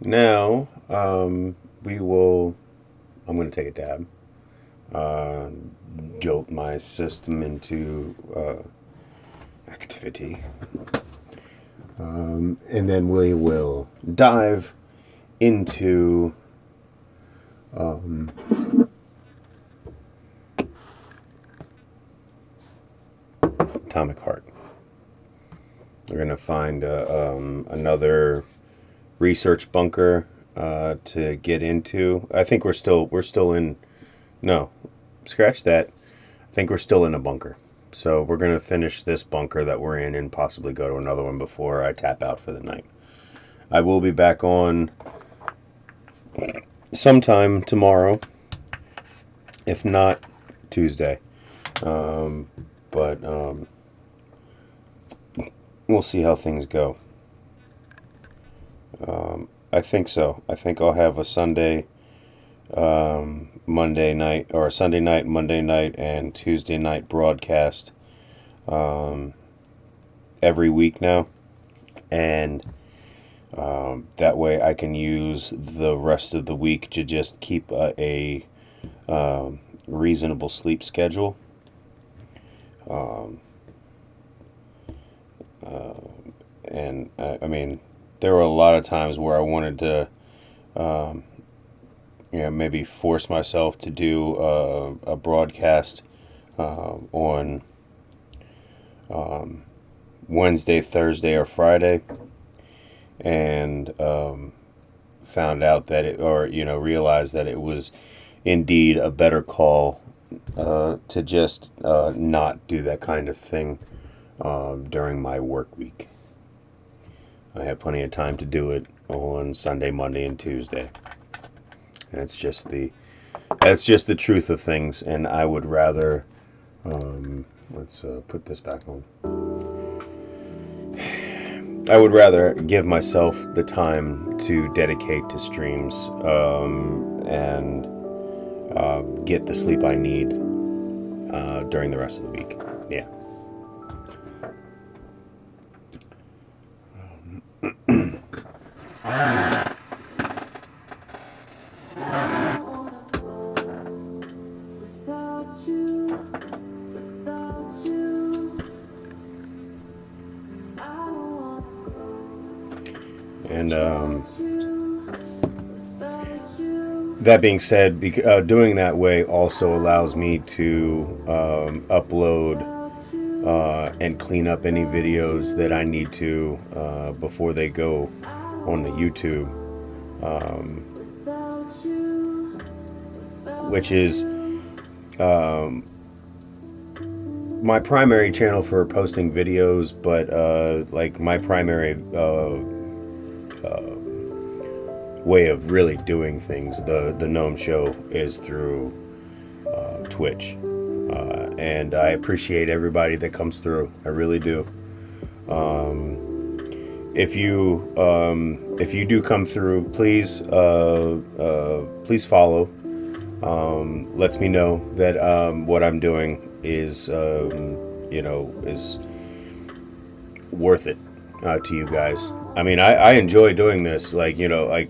Now, we will. I'm going to take a dab. Uh, Jolt my system into activity. And then we will dive into um, Atomic Heart. We're going to find another research bunker to get into. I think we're still in. No, scratch that. I think we're still in a bunker. So we're gonna finish this bunker that we're in and possibly go to another one before I tap out for the night. I will be back on sometime tomorrow, if not Tuesday. Um, but we'll see how things go. I think so. I think I'll have a Sunday, Monday night, or a Sunday night, Monday night, and Tuesday night broadcast um, every week now, and that way I can use the rest of the week to just keep a reasonable sleep schedule. Um, uh, and I mean, there were a lot of times where I wanted to, um, maybe force myself to do a broadcast on um, Wednesday, Thursday, or Friday, and found out that it, or realized that it was indeed a better call to just not do that kind of thing during my work week. I have plenty of time to do it on Sunday, Monday, and Tuesday. And that's just the truth of things. And I would rather let's put this back on. I would rather give myself the time to dedicate to streams and get the sleep I need during the rest of the week. Yeah. And that being said, doing that way also allows me to upload and clean up any videos that I need to before they go on the YouTube, um, which is um, my primary channel for posting videos, but like my primary uh, way of really doing things, the Gnome Show, is through Twitch, and I appreciate everybody that comes through. I really do. If you do come through, please please follow. Lets me know that what I'm doing is is worth it to you guys. I mean, I enjoy doing this. Like, like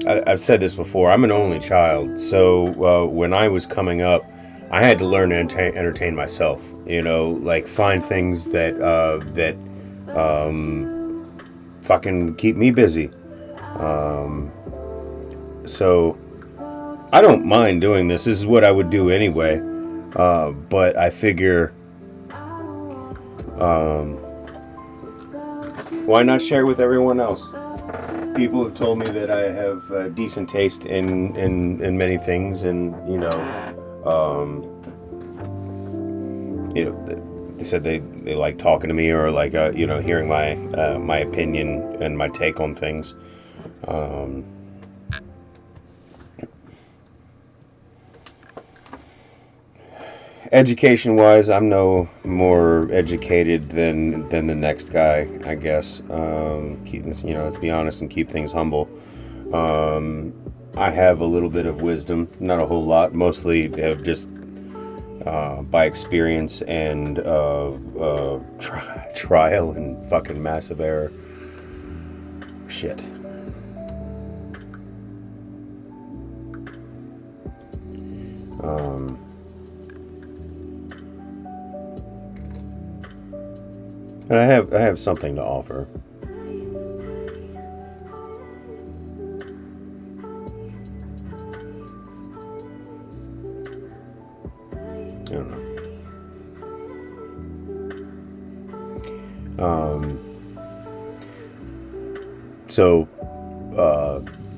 I've said this before. I'm an only child, so when I was coming up, I had to learn to entertain myself. Like find things that fucking keep me busy. Um, so I don't mind doing this. This is what I would do anyway. But I figure, um, why not share it with everyone else? People have told me that I have decent taste in many things, and um, they said they like talking to me, or like hearing my opinion and my take on things. Um, Education wise, I'm no more educated than the next guy, I guess. Keep this, let's be honest and keep things humble. Um, I have a little bit of wisdom, not a whole lot, mostly just by experience and trial and fucking massive error. Shit. And I have something to offer. I don't know. So,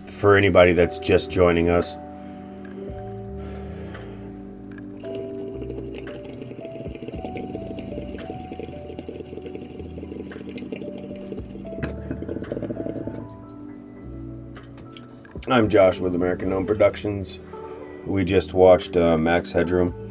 for anybody that's just joining us, I'm Josh with American Gnome Productions. We just watched Max Headroom.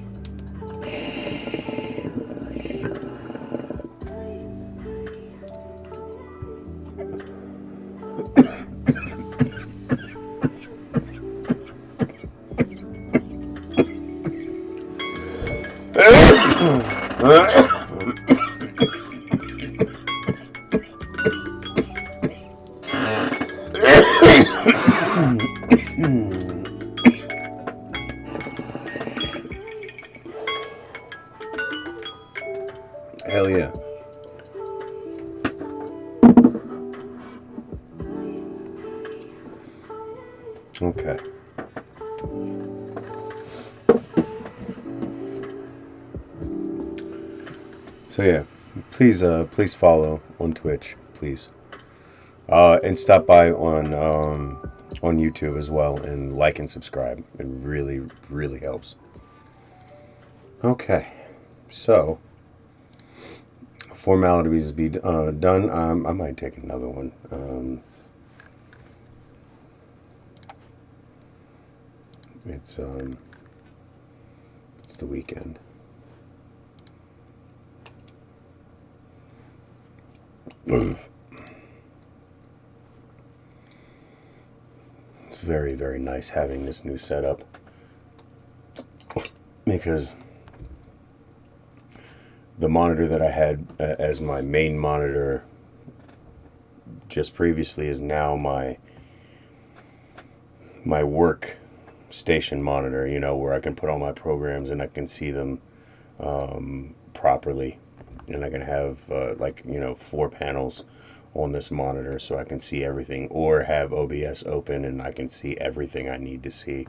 Hell yeah. Okay. So yeah, please follow on Twitch, please, and stop by on YouTube as well, and like and subscribe. It really helps. Okay, so formalities be done. I might take another one. It's the weekend. It's very nice having this new setup, because the monitor that I had as my main monitor just previously is now my work station monitor, where I can put all my programs and I can see them properly, and I can have 4 panels on this monitor so I can see everything, or have OBS open and I can see everything I need to see.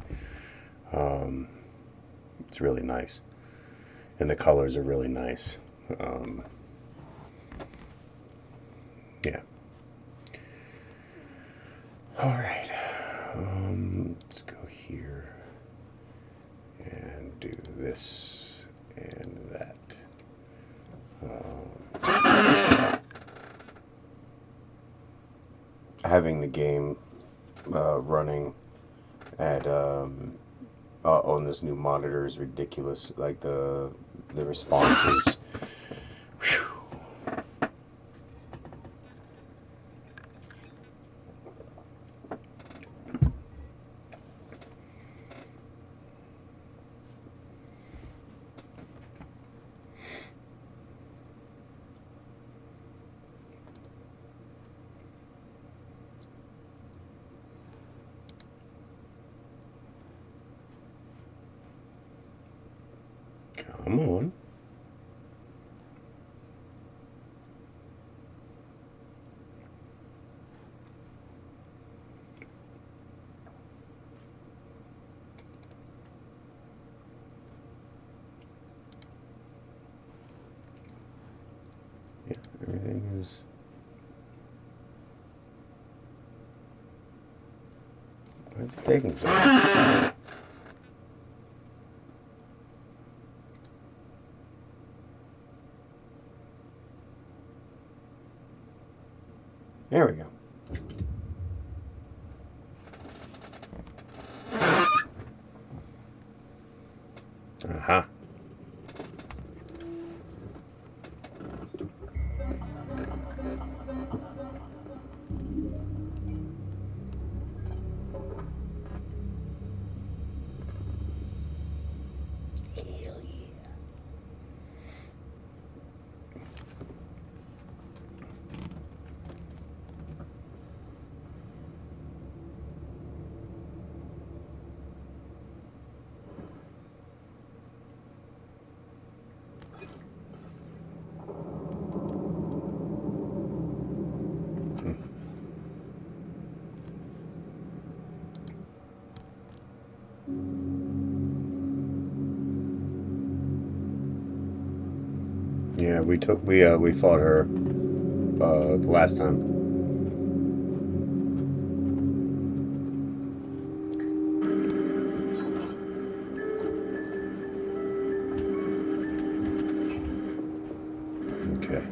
It's really nice, and the colors are really nice. Yeah. All right. Let's go here and do this and that. Having the game running at on this new monitor is ridiculous. Like the responses. Whew. Come on. Yeah, everything is. Why is it taking so long? There we go. Uh-huh. Hell yeah. Yeah, we fought her the last time. Okay.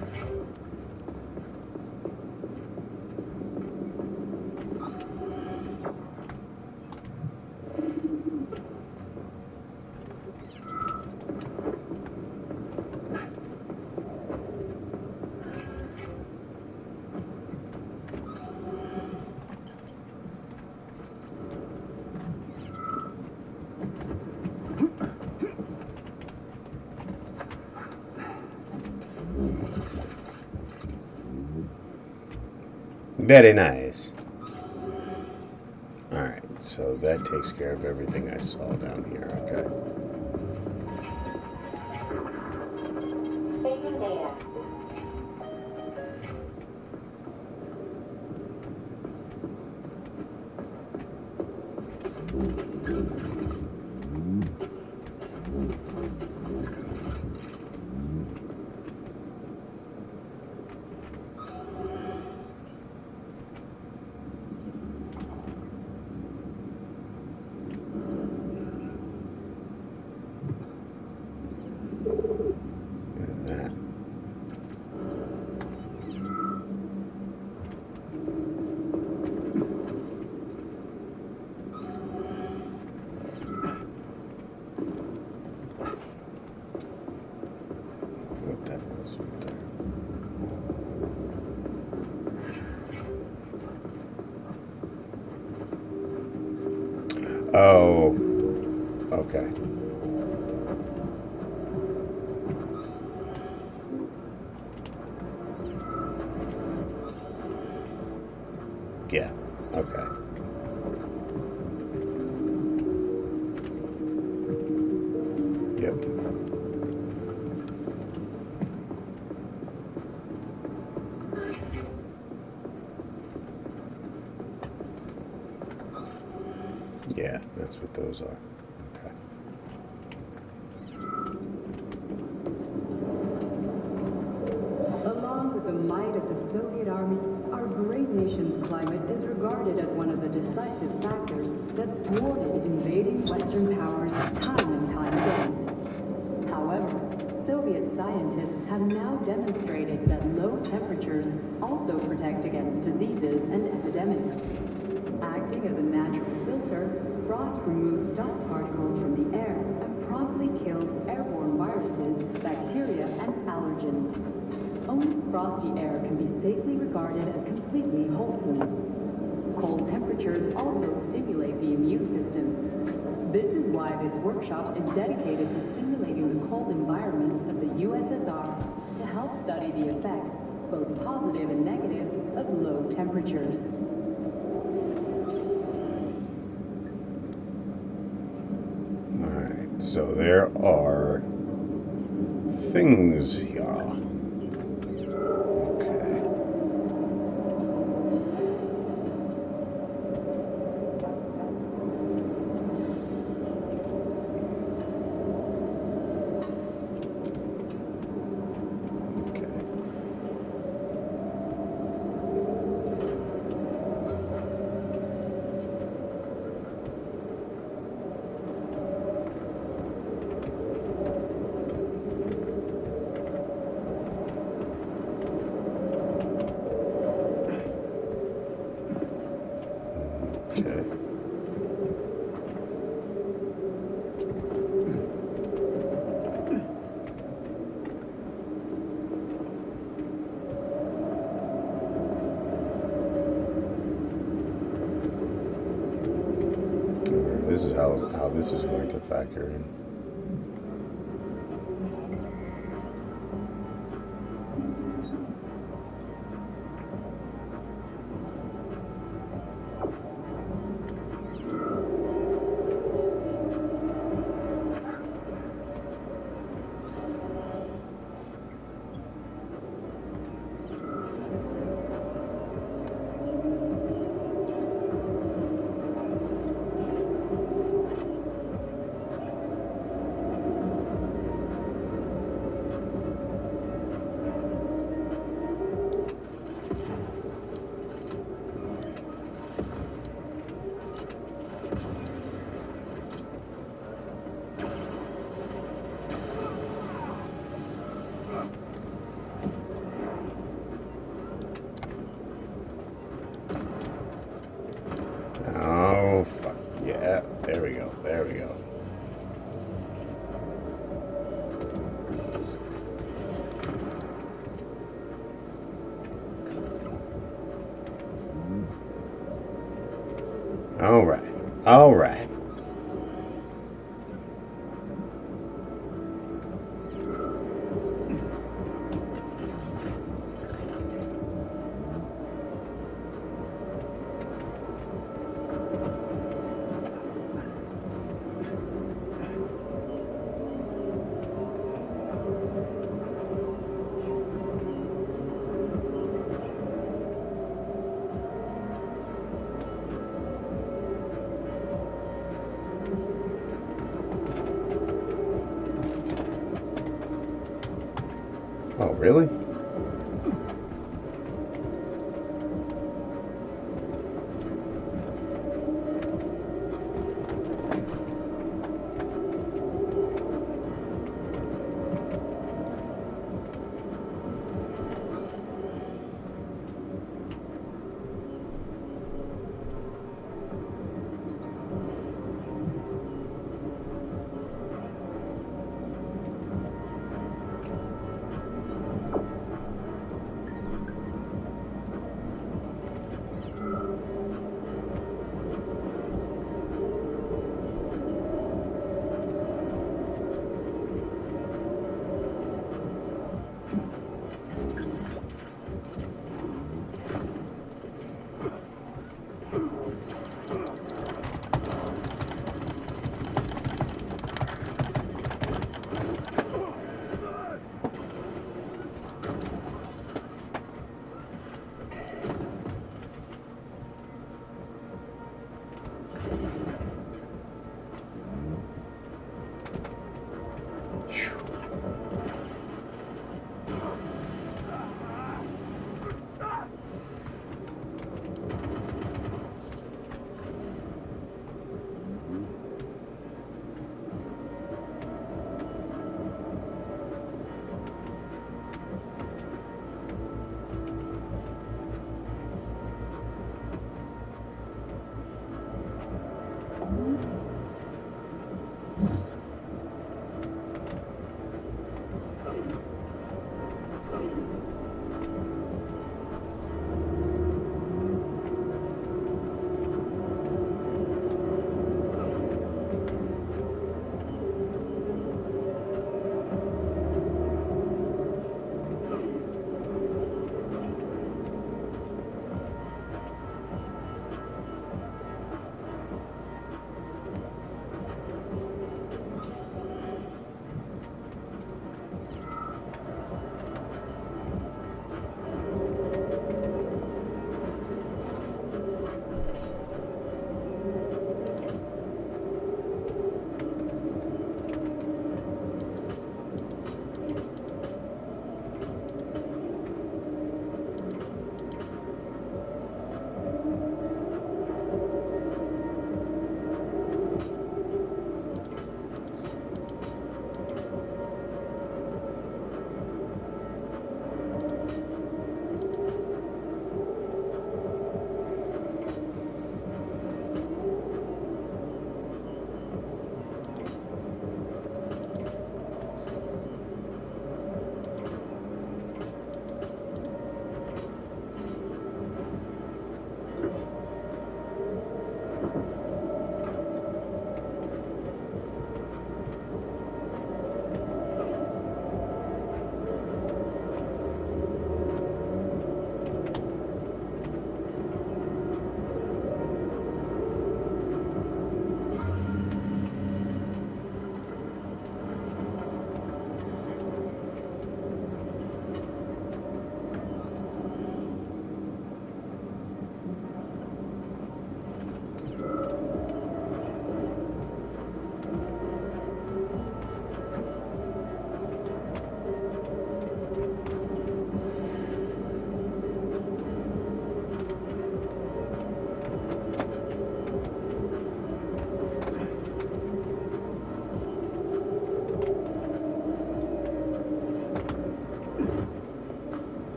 Very nice. Alright, so that takes care of everything I saw down here. Okay. Saving data. That. What that was right there. Oh, okay. Yeah, okay. Yep. Yeah, that's what those are. Okay. Along with the might of the Soviet Army, our great nation's climate is regarded as one of the decisive factors that thwarted invading Western powers time and time again. However, Soviet scientists have now demonstrated that low temperatures also protect against diseases and epidemics. Acting as a natural filter, frost removes dust particles from the air and promptly kills airborne viruses, bacteria, and allergens. Only frosty air can be safely regarded as completely wholesome. Cold temperatures also stimulate the immune system. This is why this workshop is dedicated to simulating the cold environments of the USSR to help study the effects, both positive and negative, of low temperatures. Alright, so there are things here. Okay. Okay. Okay. This is how this is going to factor in. There we go. There we go. All right. All right. Oh, really?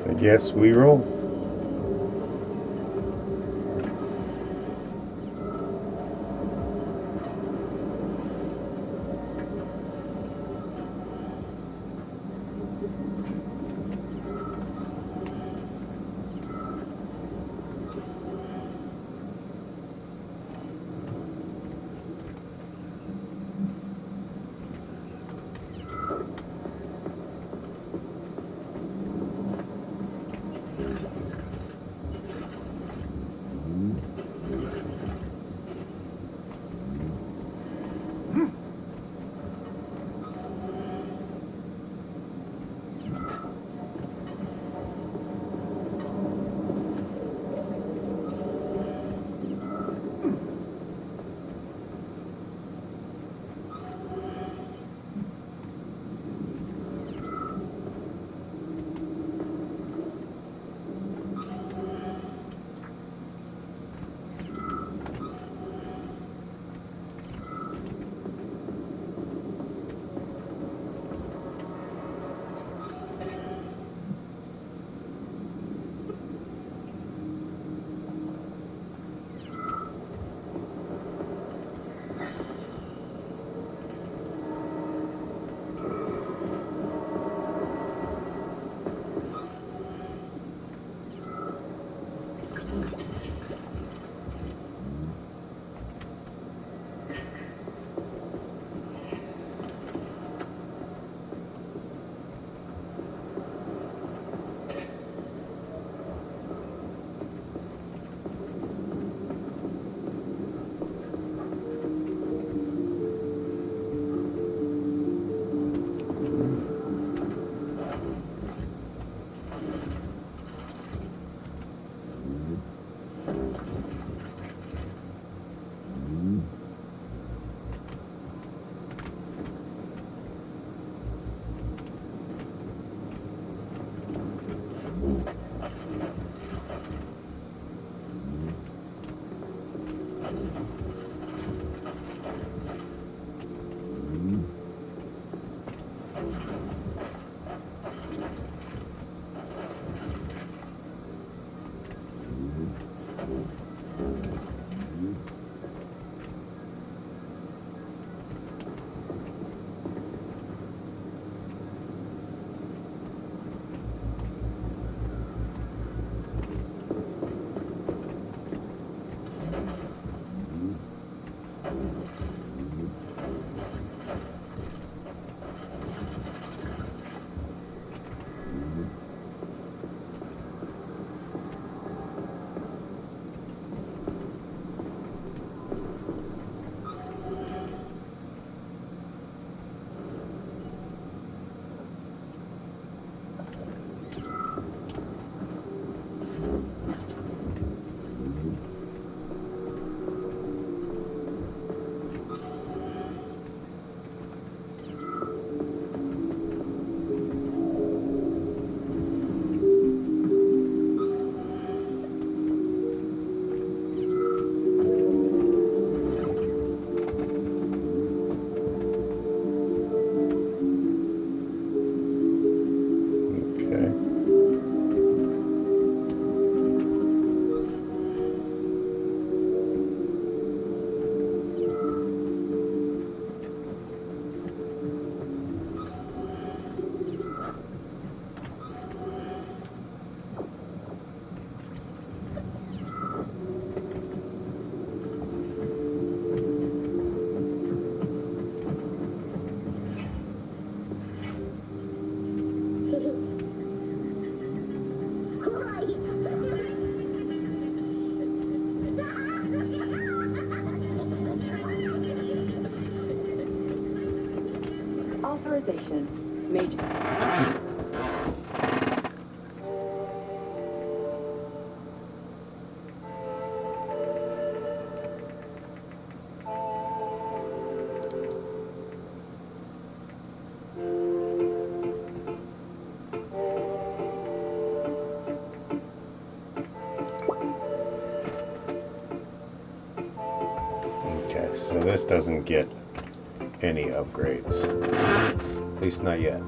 I guess we roll. Authorization. Major. Okay, so this doesn't get any upgrades. At least not yet.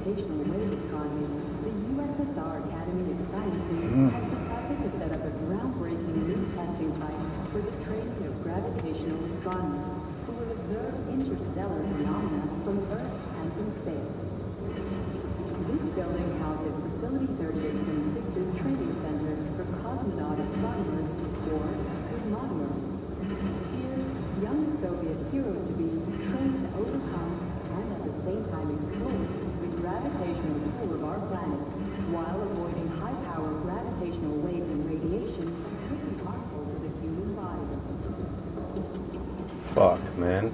gravitational wave astronomy, the USSR Academy of Sciences has decided to set up a groundbreaking new testing site for the training of gravitational astronomers who will observe interstellar phenomena from Earth and from space. This building houses Facility 3826's training center for cosmonaut astronomers, or cosmonauts. Here, young Soviet heroes-to-be train to overcome and at the same time exploit the gravitational pull of our planet while avoiding high-power gravitational waves and radiation that could be harmful to the human body. Fuck, man.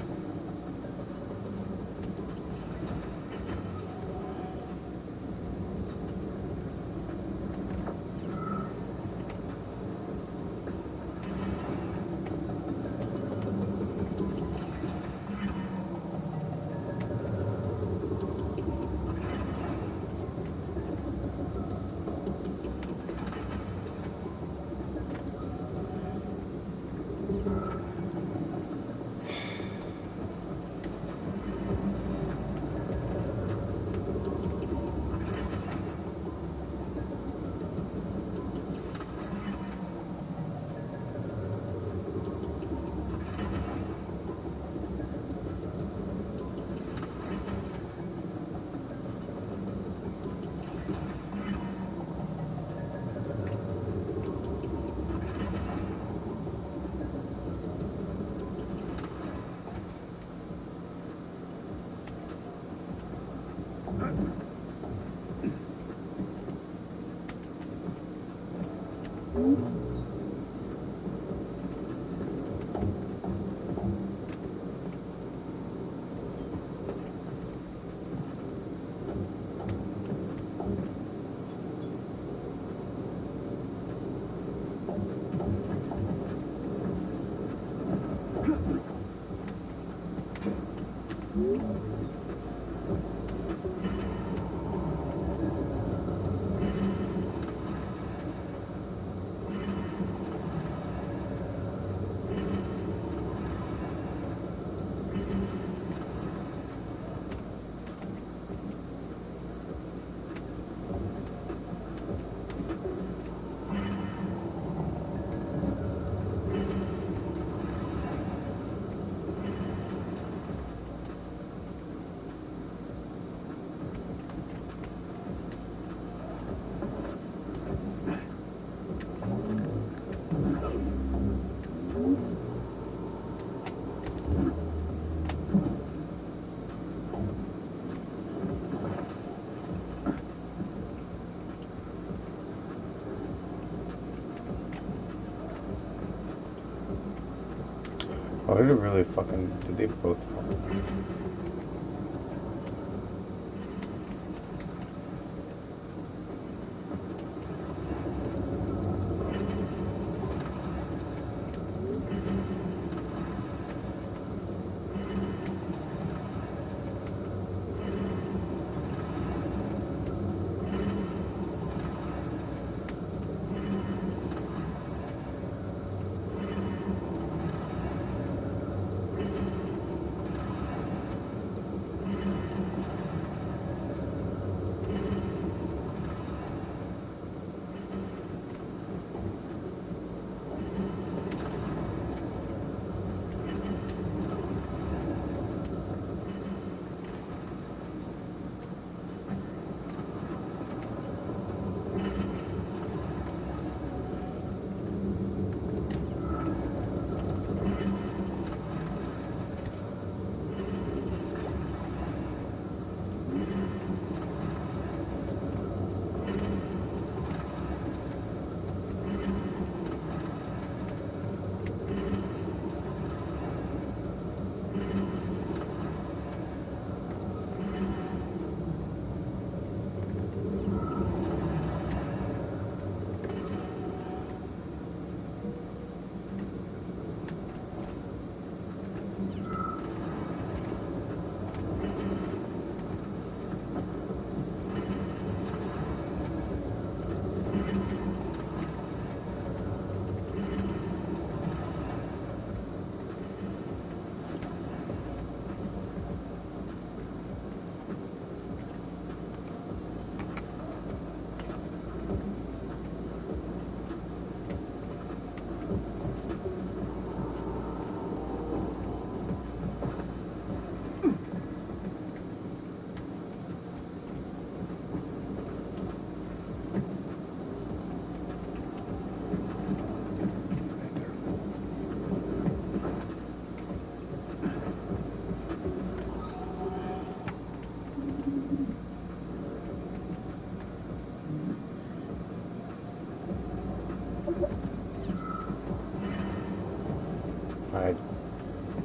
Oh, did it really fucking... Did they both fall?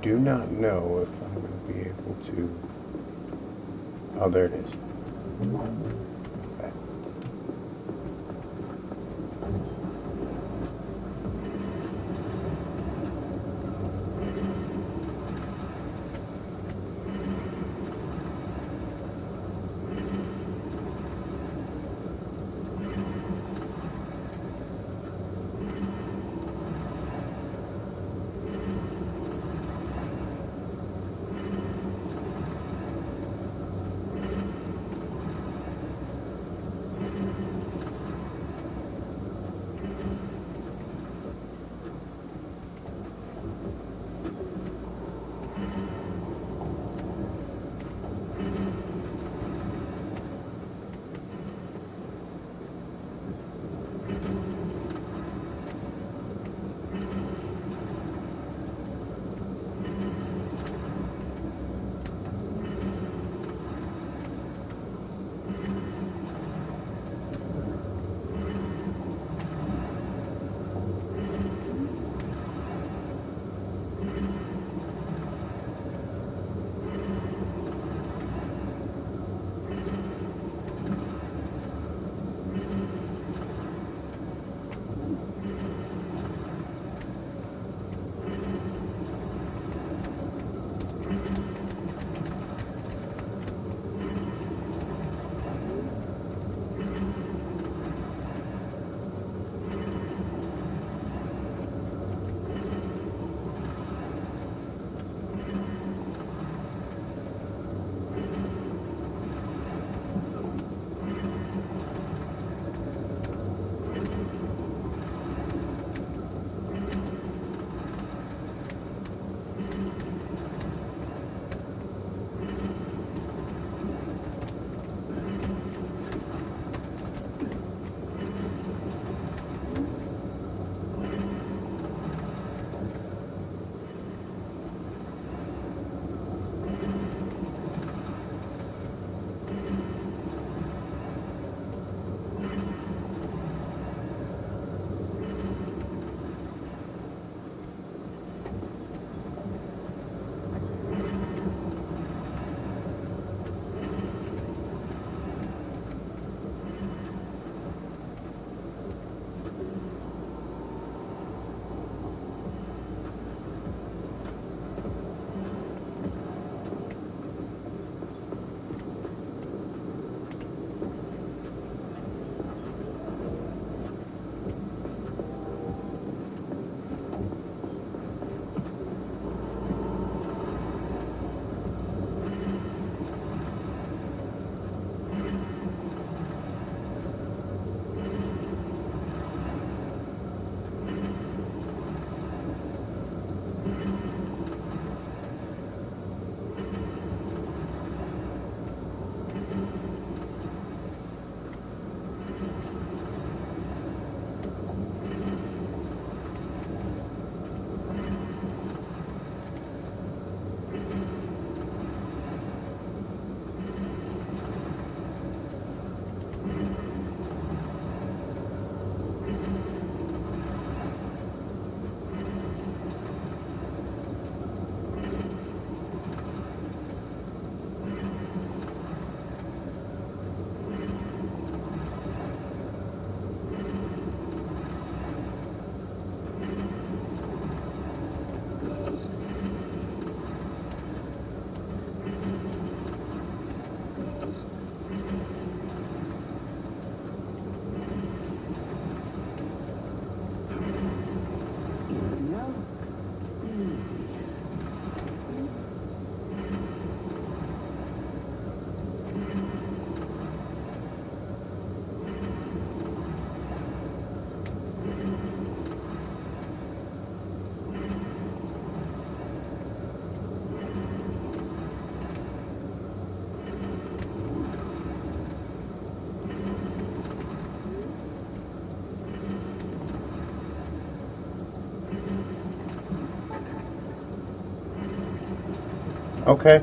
do not know if I'm going to be able to... Oh, there it is. Okay. Okay.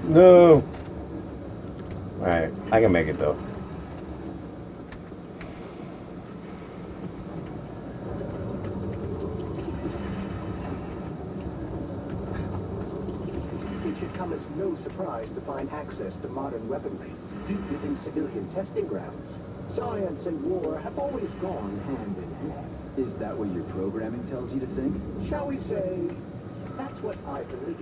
No. Alright, I can make it though. It should come as no surprise to find access to modern weaponry deep within civilian testing grounds. Science and war have always gone hand in hand. Is that what your programming tells you to think? Shall we say, that's what I believe.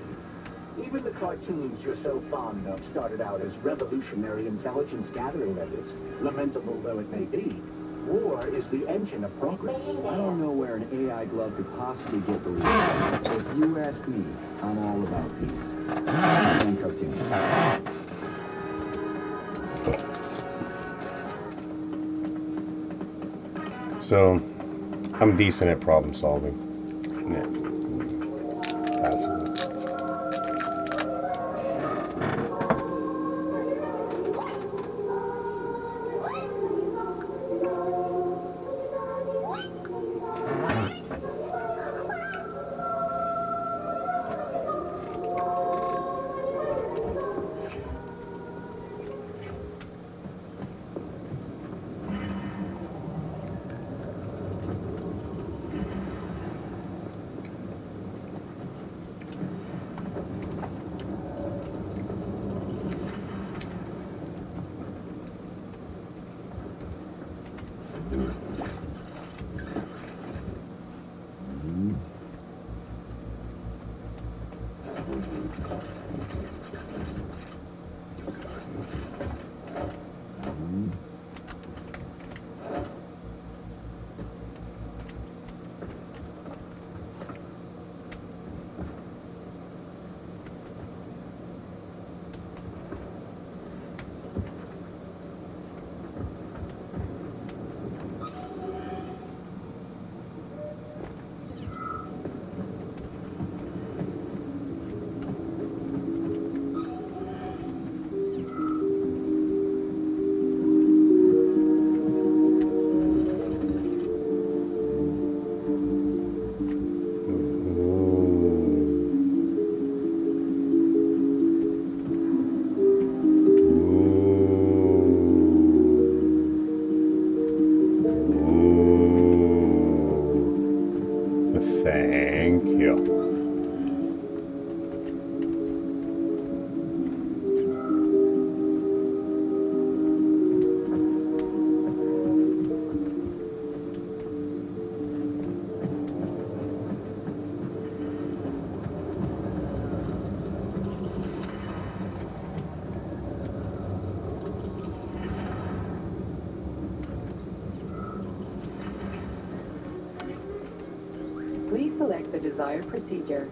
Even the cartoons you're so fond of started out as revolutionary intelligence gathering methods, lamentable though it may be. War is the engine of progress. I don't know where an AI glove could possibly get the lead. If you ask me, I'm all about peace. And cartoons. So, I'm decent at problem solving. Yeah. Passable. Thank you. Please select the desired procedure.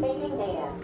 Saving data.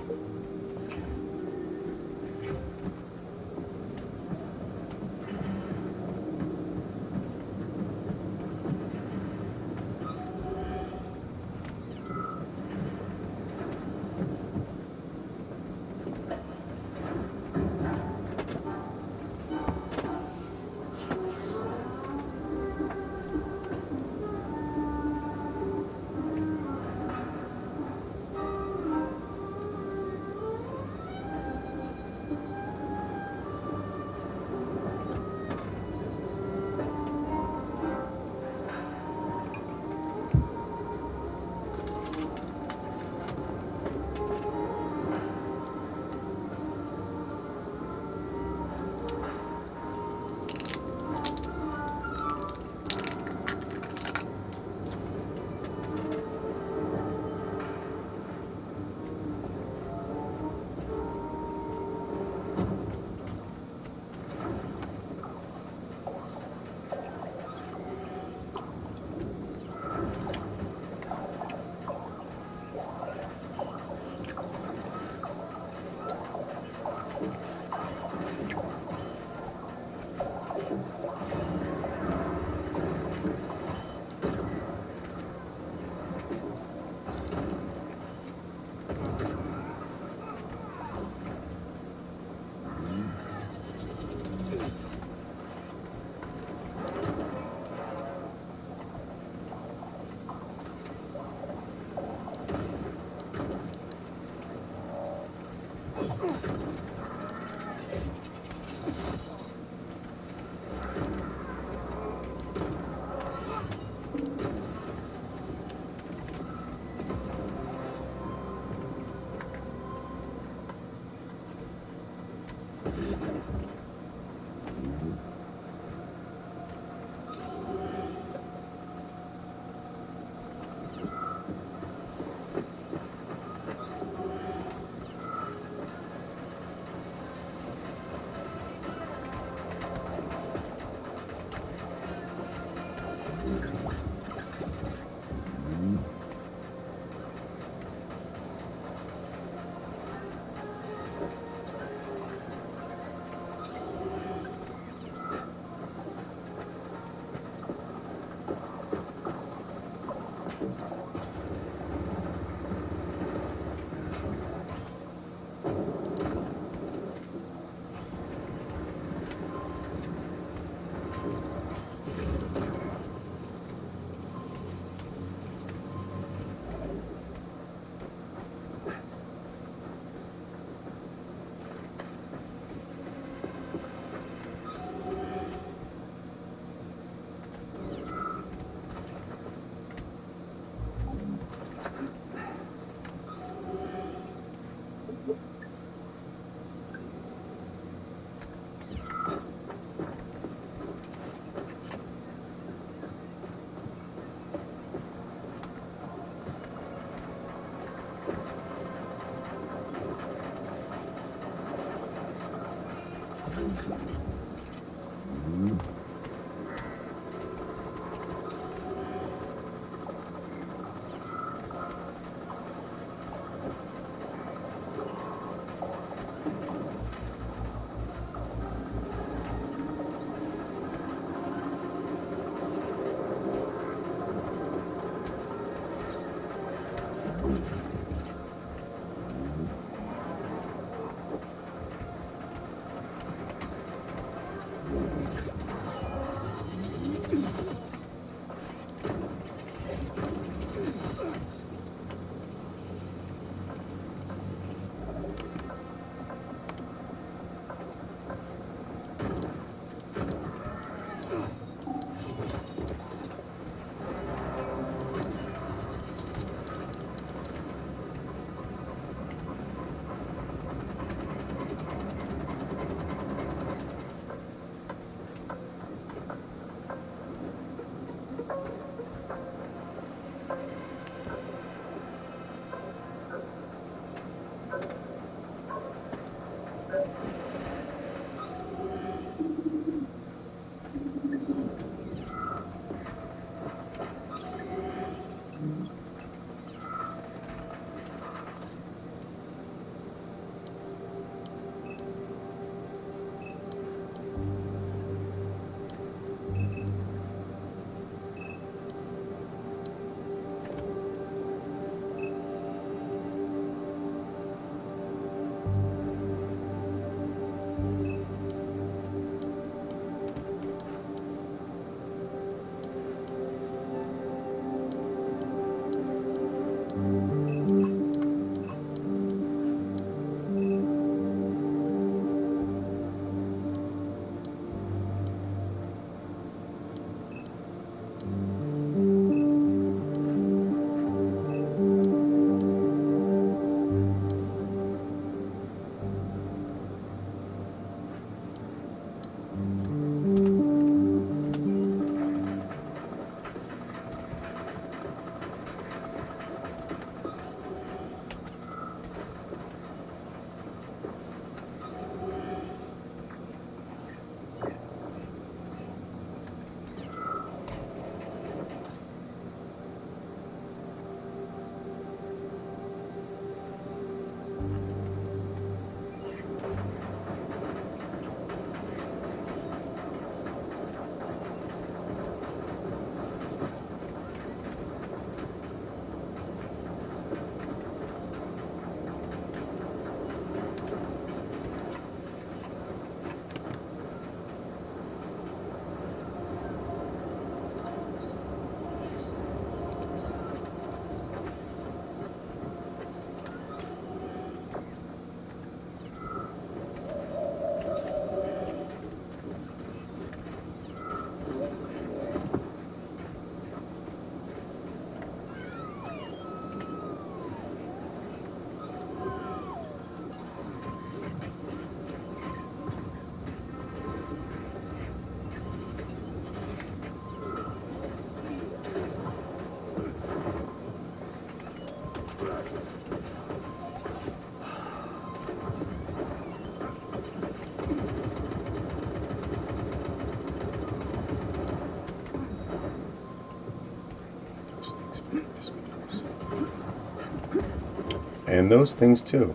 And those things too.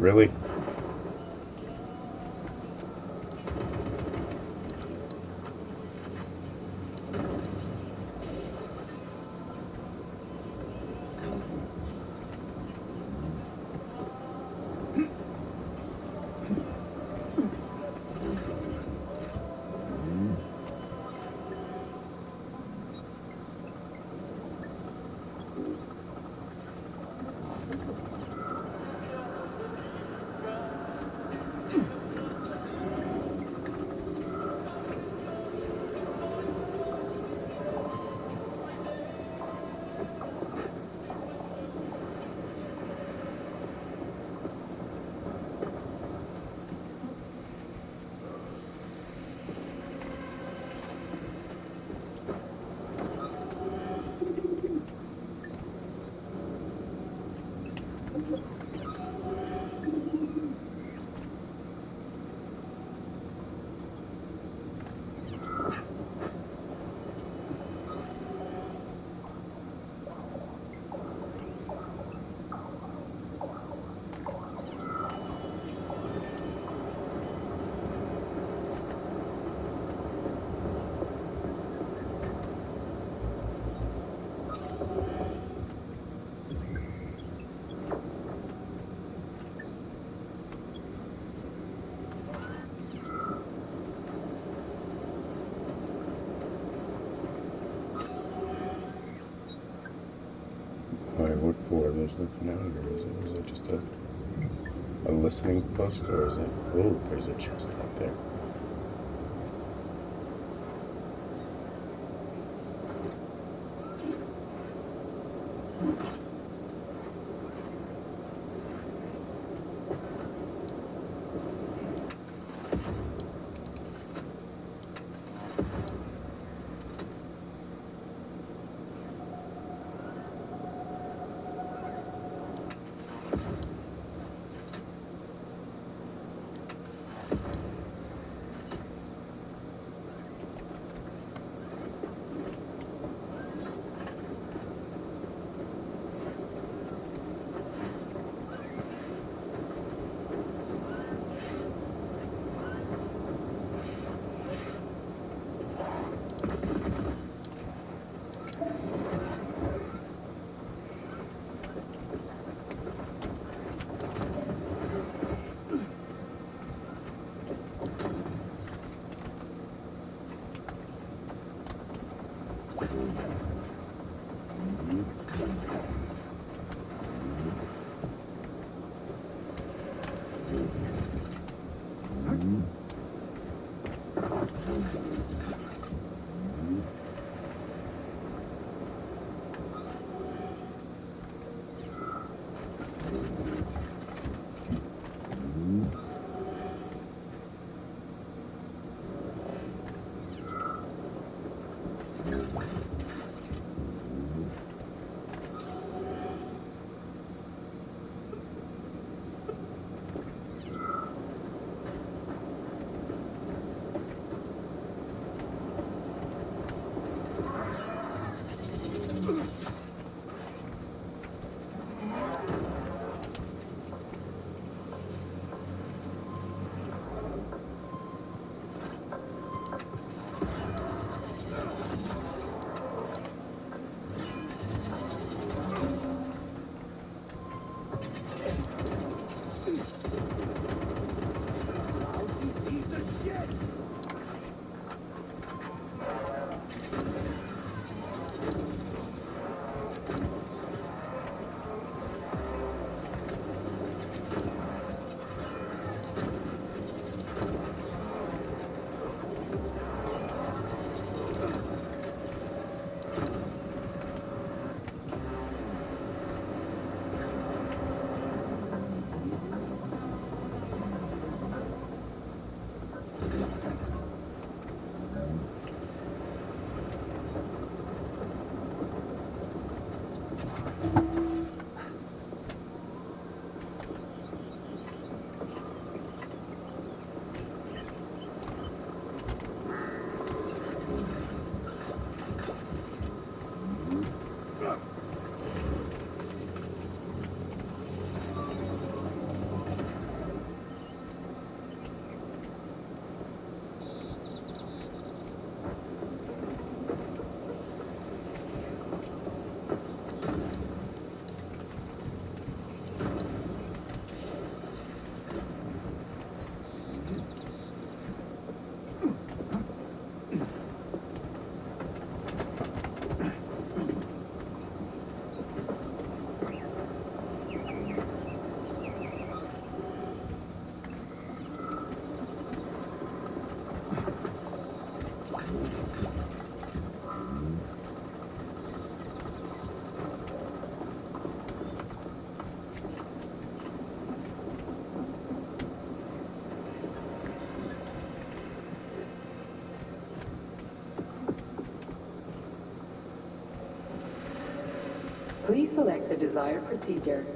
Really? look for? There's nothing out here, is it? Is it just a listening post, or is it? Oh, there's a chest out there. Please select the desired procedure.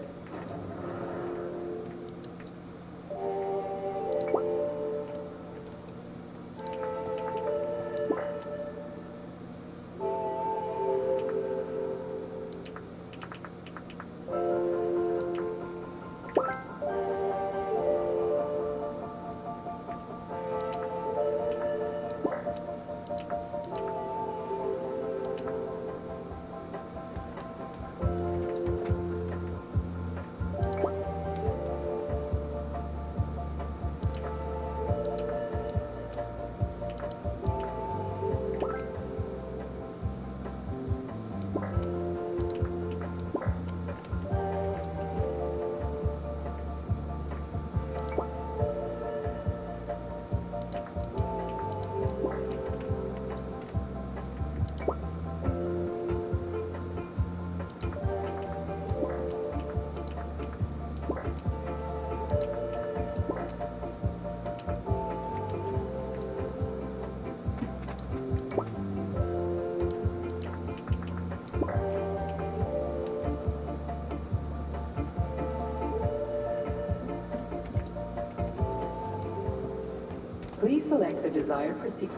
select the desired procedure.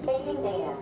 Saving data.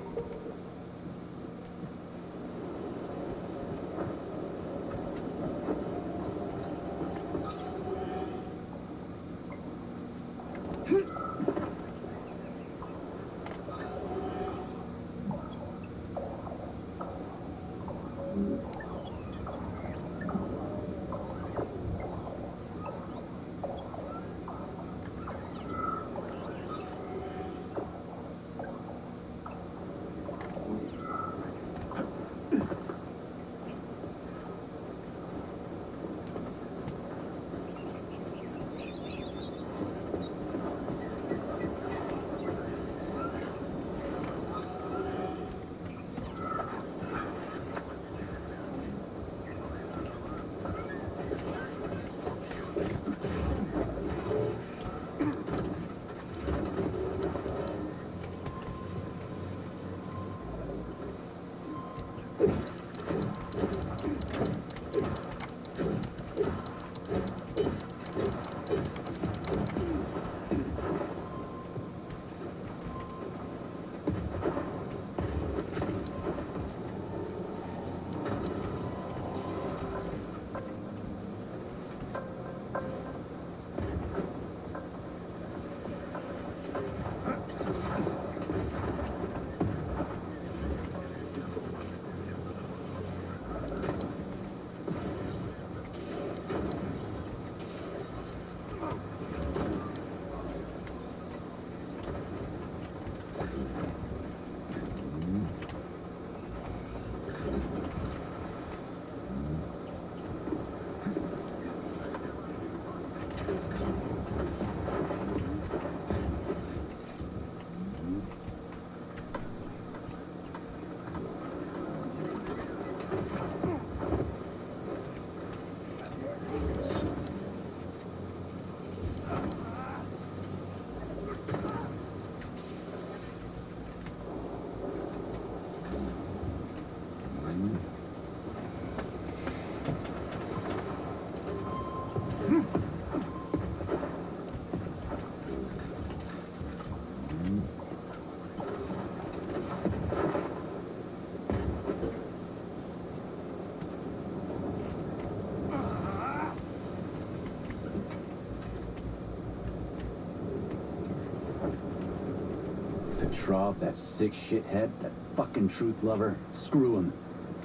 Petrov, that sick shithead, that fucking truth lover, screw him.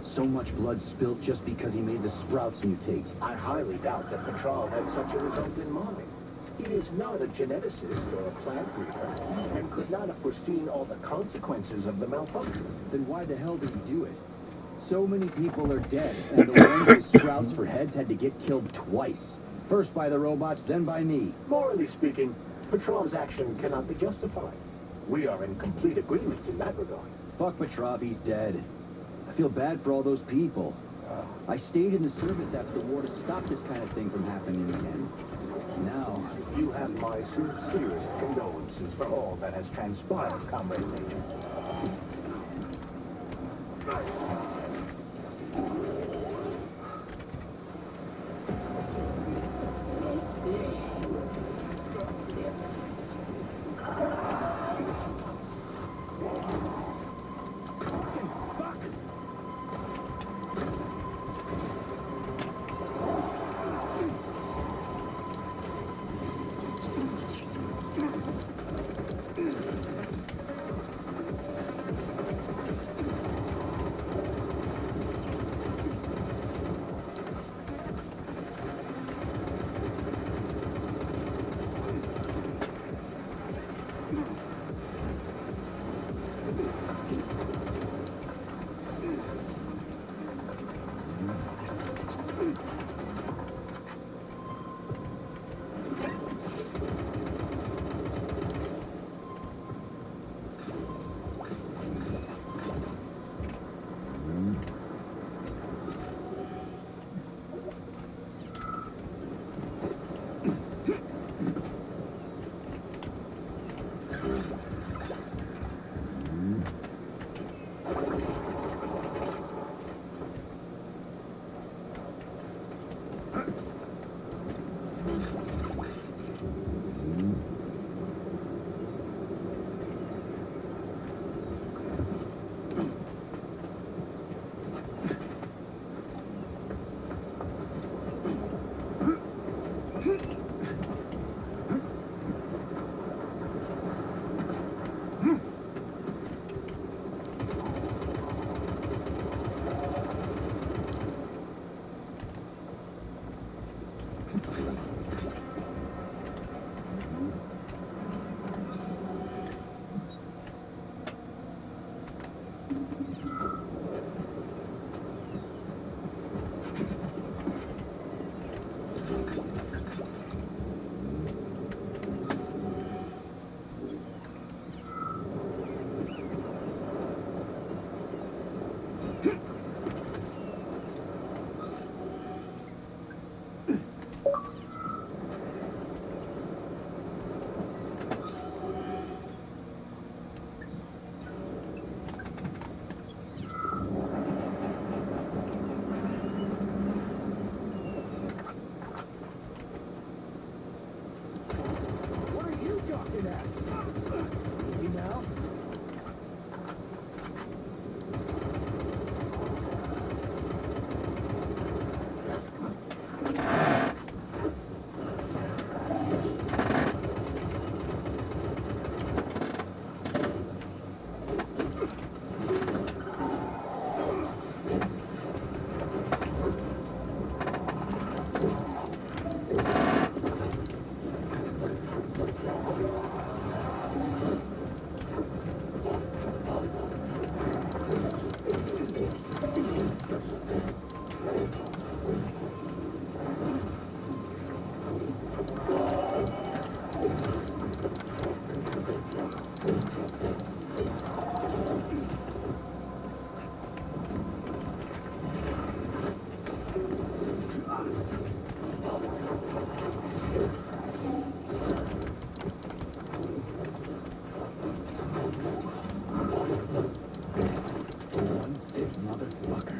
So much blood spilt just because he made the sprouts mutate. I highly doubt that Petrov had such a result in mind. He is not a geneticist or a plant breeder, and could not have foreseen all the consequences of the malfunction. Then why the hell did he do it? So many people are dead, and the ones with sprouts for heads had to get killed twice. First by the robots, then by me. Morally speaking, Petrov's action cannot be justified. We are in complete agreement in that regard. Fuck Petrov, he's dead. I feel bad for all those people. I stayed in the service after the war to stop this kind of thing from happening again. Now, You have my sincerest condolences for all that has transpired, Comrade Major. What are you talking at? See now? One sick motherfucker.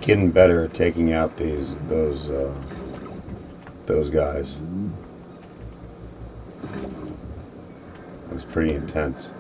Getting better at taking out those guys. It's pretty intense.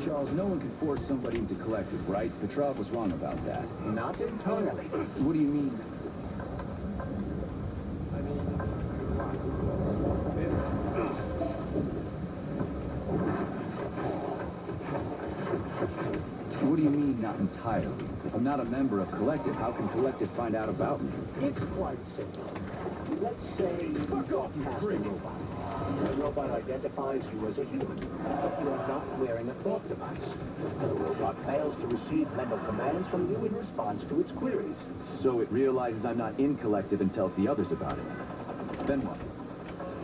Charles, no one can force somebody into collective, right? Petrov was wrong about that. Not entirely. What do you mean? What do you mean, not entirely? If I'm not a member of Collective, how can Collective find out about me? It's quite simple. Let's say you walk past a robot. The robot identifies you as a human, but you're not wearing a thought device. The robot fails to receive mental commands from you in response to its queries. So it realizes I'm not in Collective and tells the others about it. Then what?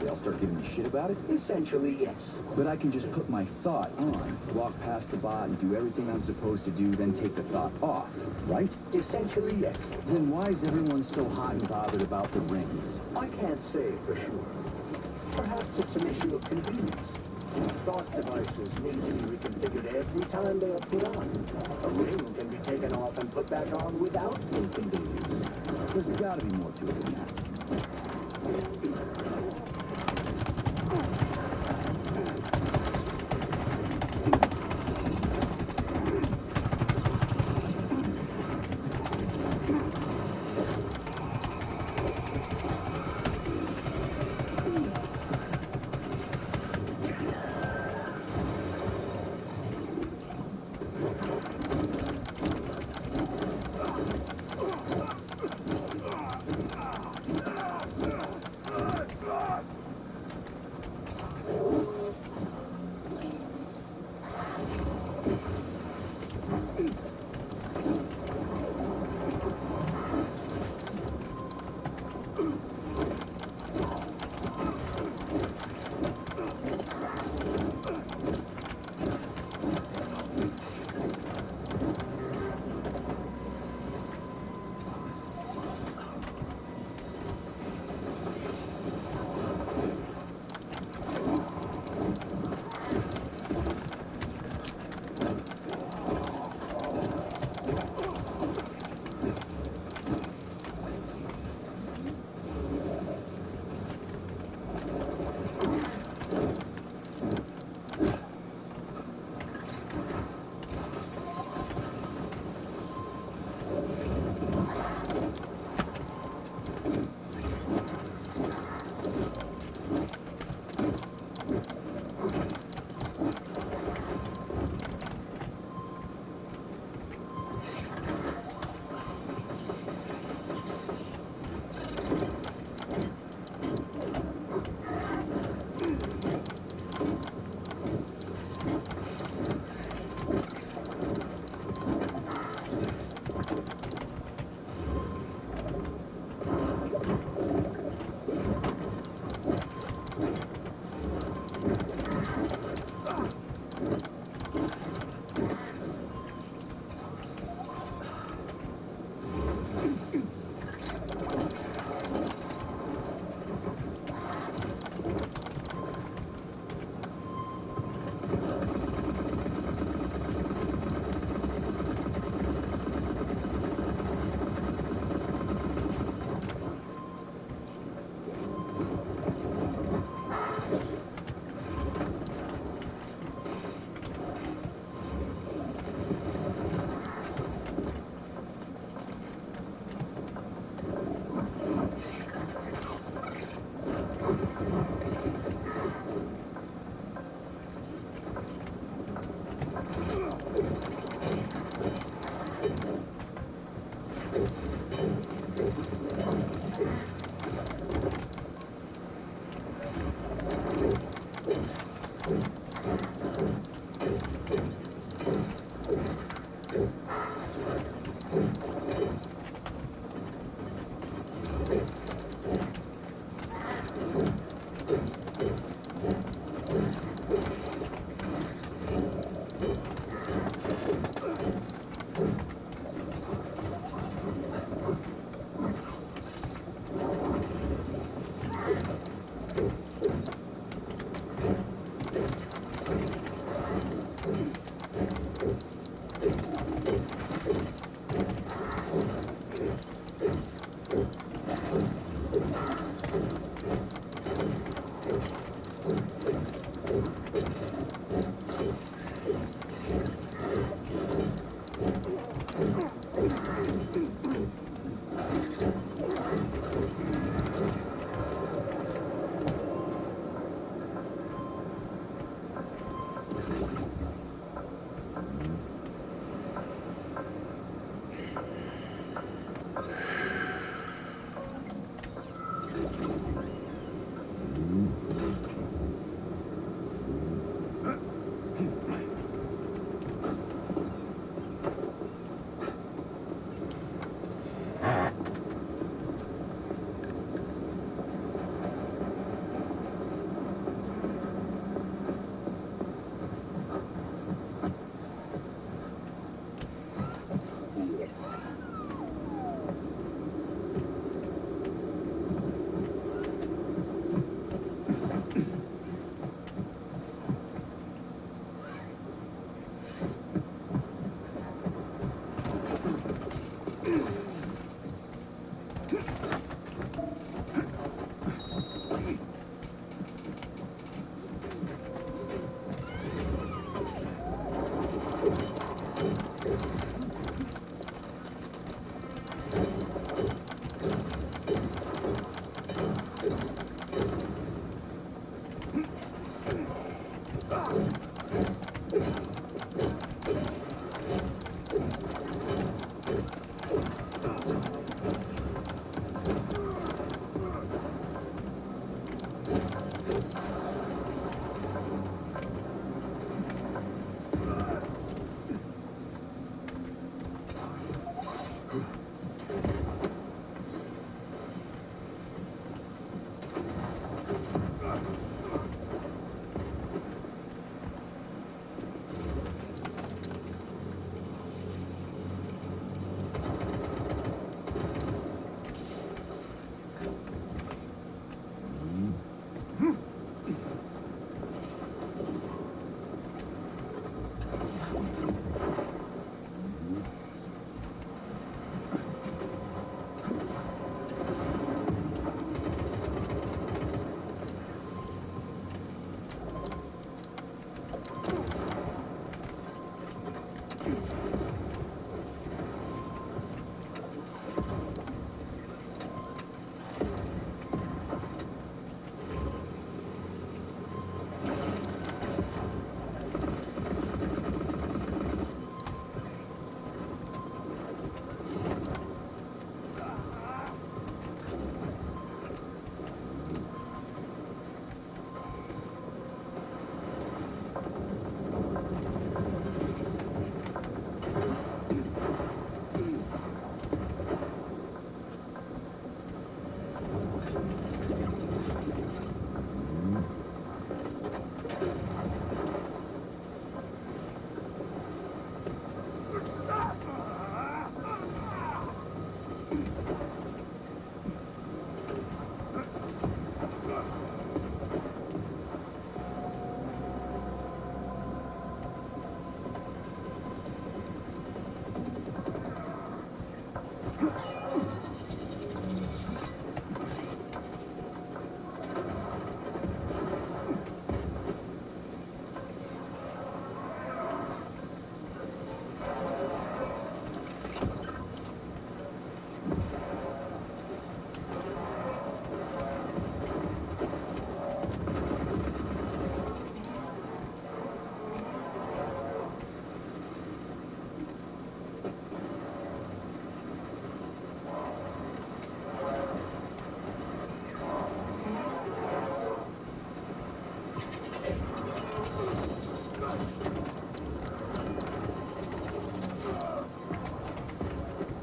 They all start giving me shit about it? Essentially, yes. But I can just put my thought on, walk past the bot and do everything I'm supposed to do, then take the thought off, right? Essentially, yes. Then why is everyone so hot and bothered about the rings? I can't say for sure. Perhaps it's an issue of convenience. Thought devices need to be reconfigured every time they are put on. A ring can be taken off and put back on without inconvenience. There's gotta be more to it than that.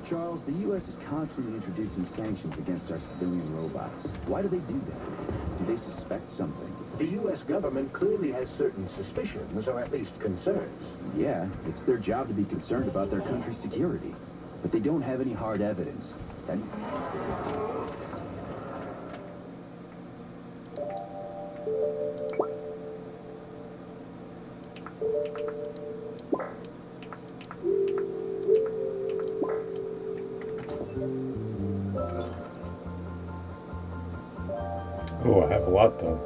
Charles, the U.S. is constantly introducing sanctions against our civilian robots. Why do they do that? Do they suspect something? The U.S. government clearly has certain suspicions, or at least concerns. Yeah, it's their job to be concerned about their country's security. But they don't have any hard evidence. And Oh, I have a lot though.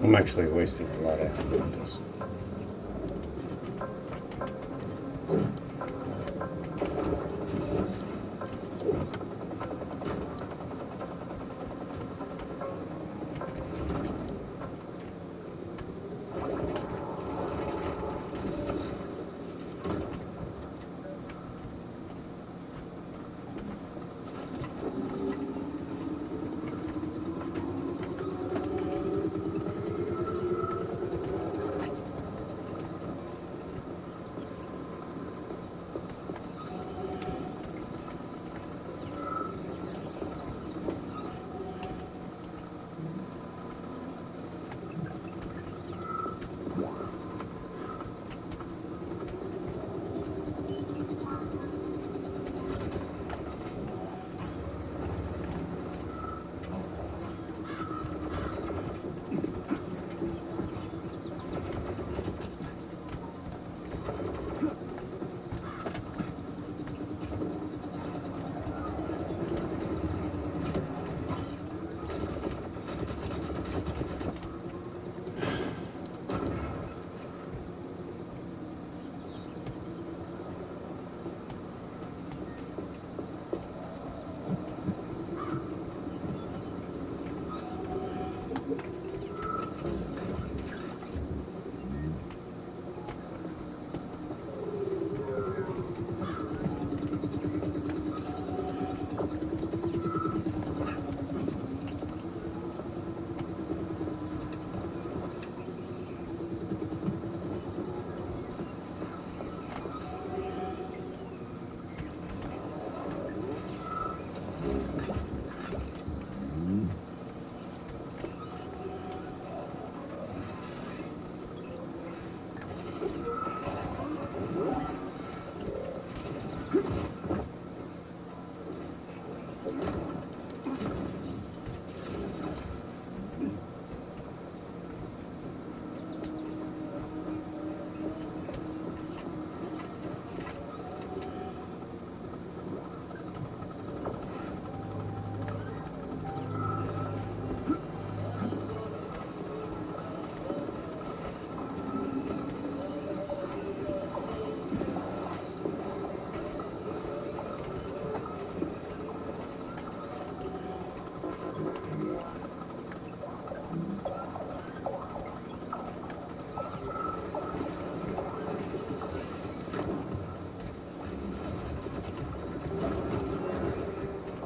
I'm actually wasting a lot of ammo on this.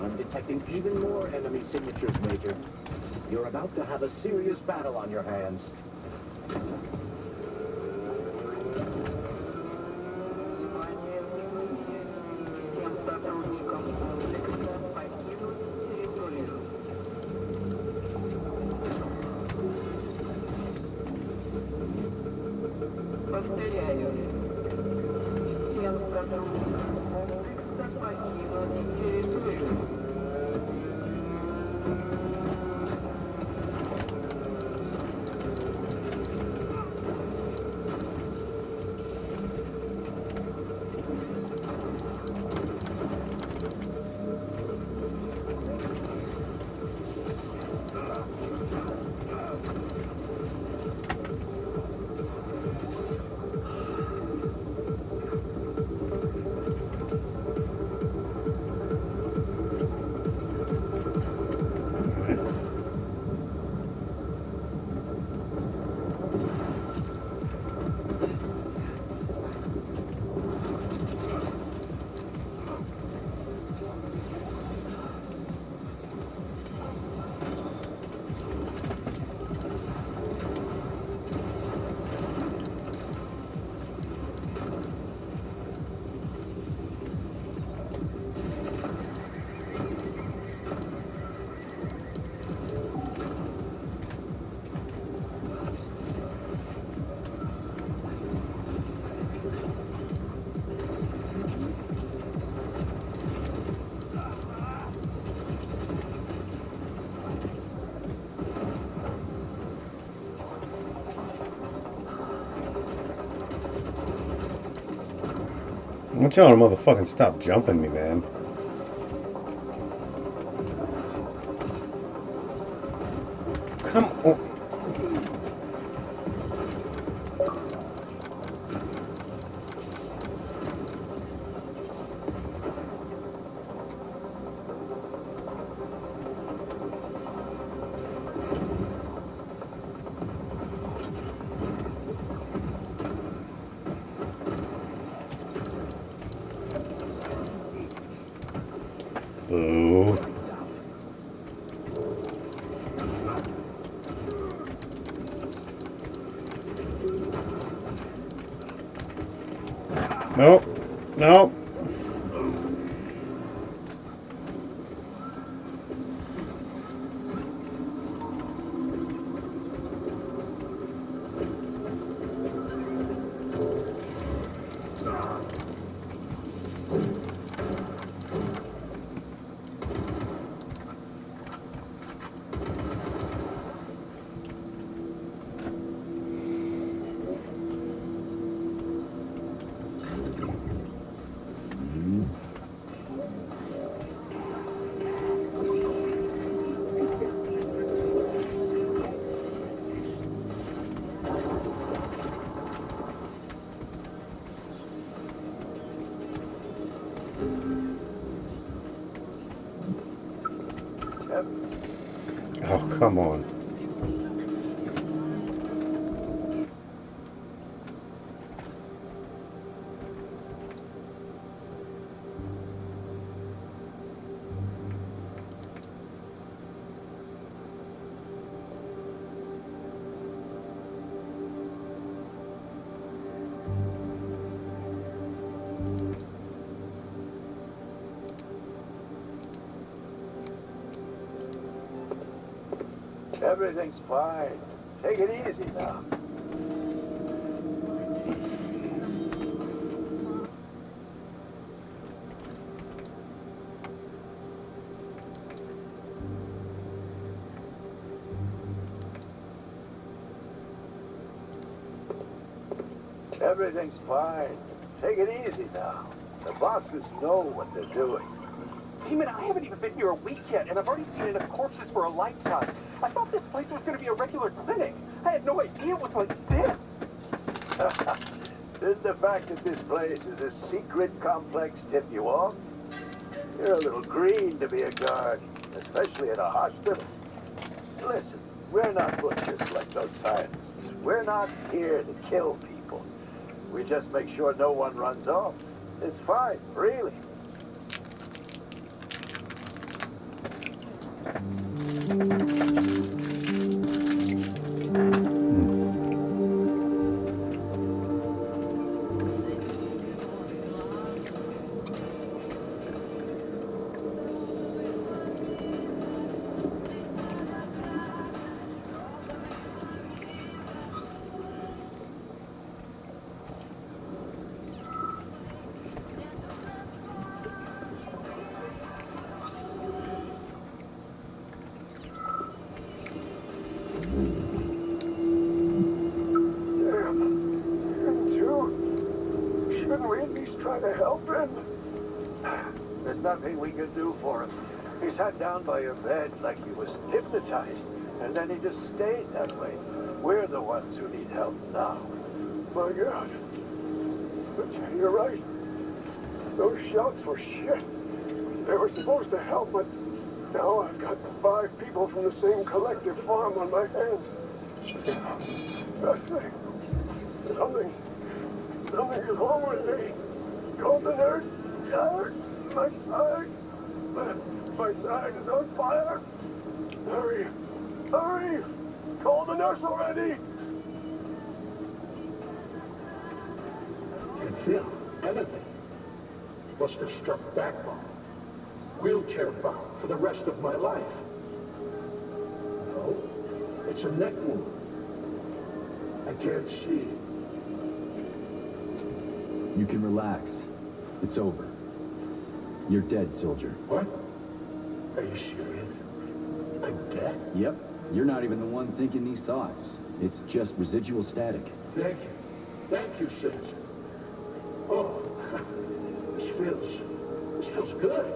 I'm detecting even more enemy signatures, Major. You're about to have a serious battle on your hands. Внимание, внимание! Всем сотрудникам комплекса покинуть территорию. Повторяю. Всем сотрудникам комплекса покинуть территорию. I'm telling a motherfucking stop jumping me, man. Come on. Boo. Nope. Nope. Oh, come on. Everything's fine. Take it easy now. Everything's fine. Take it easy now. The bosses know what they're doing. Damon, I haven't even been here a week yet, and I've already seen enough corpses for a lifetime. I thought this place was going to be a regular clinic. I had no idea it was like this. Didn't the fact that this place is a secret complex tip you off? You're a little green to be a guard, especially at a hospital. Listen, we're not butchers like those scientists. We're not here to kill people. We just make sure no one runs off. It's fine, really. Shouldn't we at least try to help him? There's nothing we can do for him. He sat down by your bed like he was hypnotized, and then he just stayed that way. We're the ones who need help now. My God. But you're right. Those shots were shit. They were supposed to help, but now I've got 5 people from the same collective farm on my hands. Trust me. Something is wrong with me. Call the nurse. My side. My side is on fire. Hurry. Hurry. Call the nurse already. Can't feel anything. Must have struck backbone. Wheelchair bound for the rest of my life. No, it's a neck wound. I can't see. You can relax. It's over. You're dead, soldier. What? Are you serious? I'm dead? Yep. You're not even the one thinking these thoughts. It's just residual static. Thank you. Thank you, citizen. Oh, this feels good.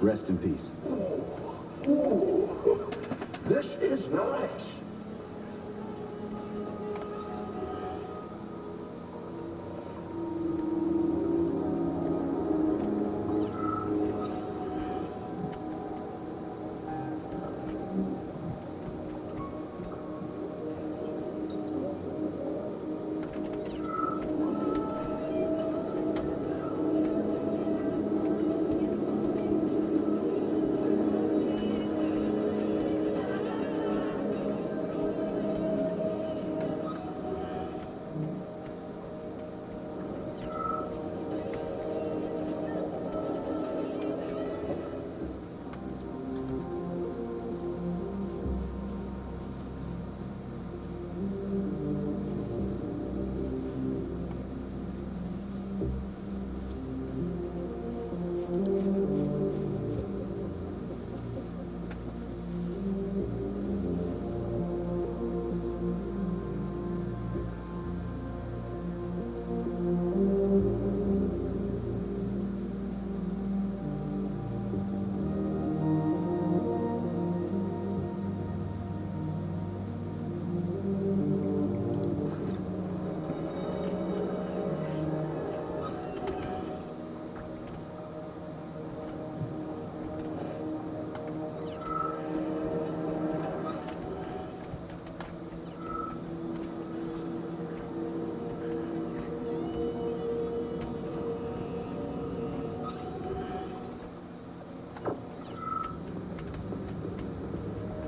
Rest in peace. Ooh, this is nice.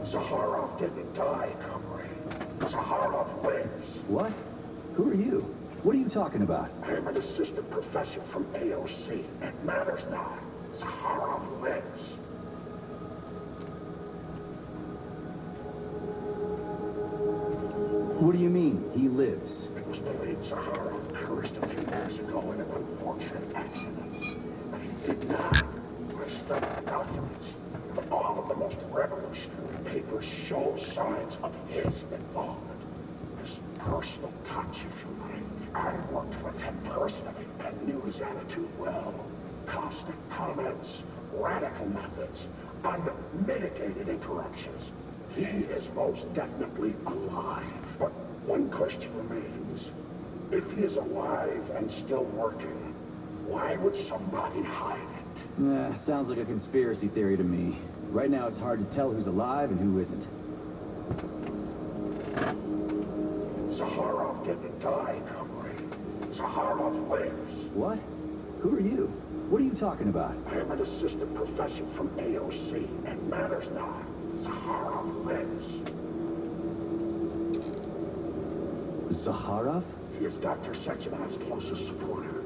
Zaharov didn't die, comrade. Zaharov lives. What? Who are you? What are you talking about? I'm an assistant professor from AOC. It matters not. Zaharov lives. What do you mean, he lives? It was believed Zaharov perished a few years ago in an unfortunate accident. But he did not. I studied the documents. All of the most revolutionary papers show signs of his involvement. His personal touch, if you like. I worked with him personally and knew his attitude well. Constant comments, radical methods, unmitigated interruptions. He is most definitely alive. But one question remains. If he is alive and still working, why would somebody hide it? Sounds like a conspiracy theory to me. Right now it's hard to tell who's alive and who isn't. Zaharov didn't die, comrade. Zaharov lives. What? Who are you? What are you talking about? I am an assistant professor from AOC, and matters not. Zaharov lives. Zaharov? He is Dr. Sechenov's closest supporter.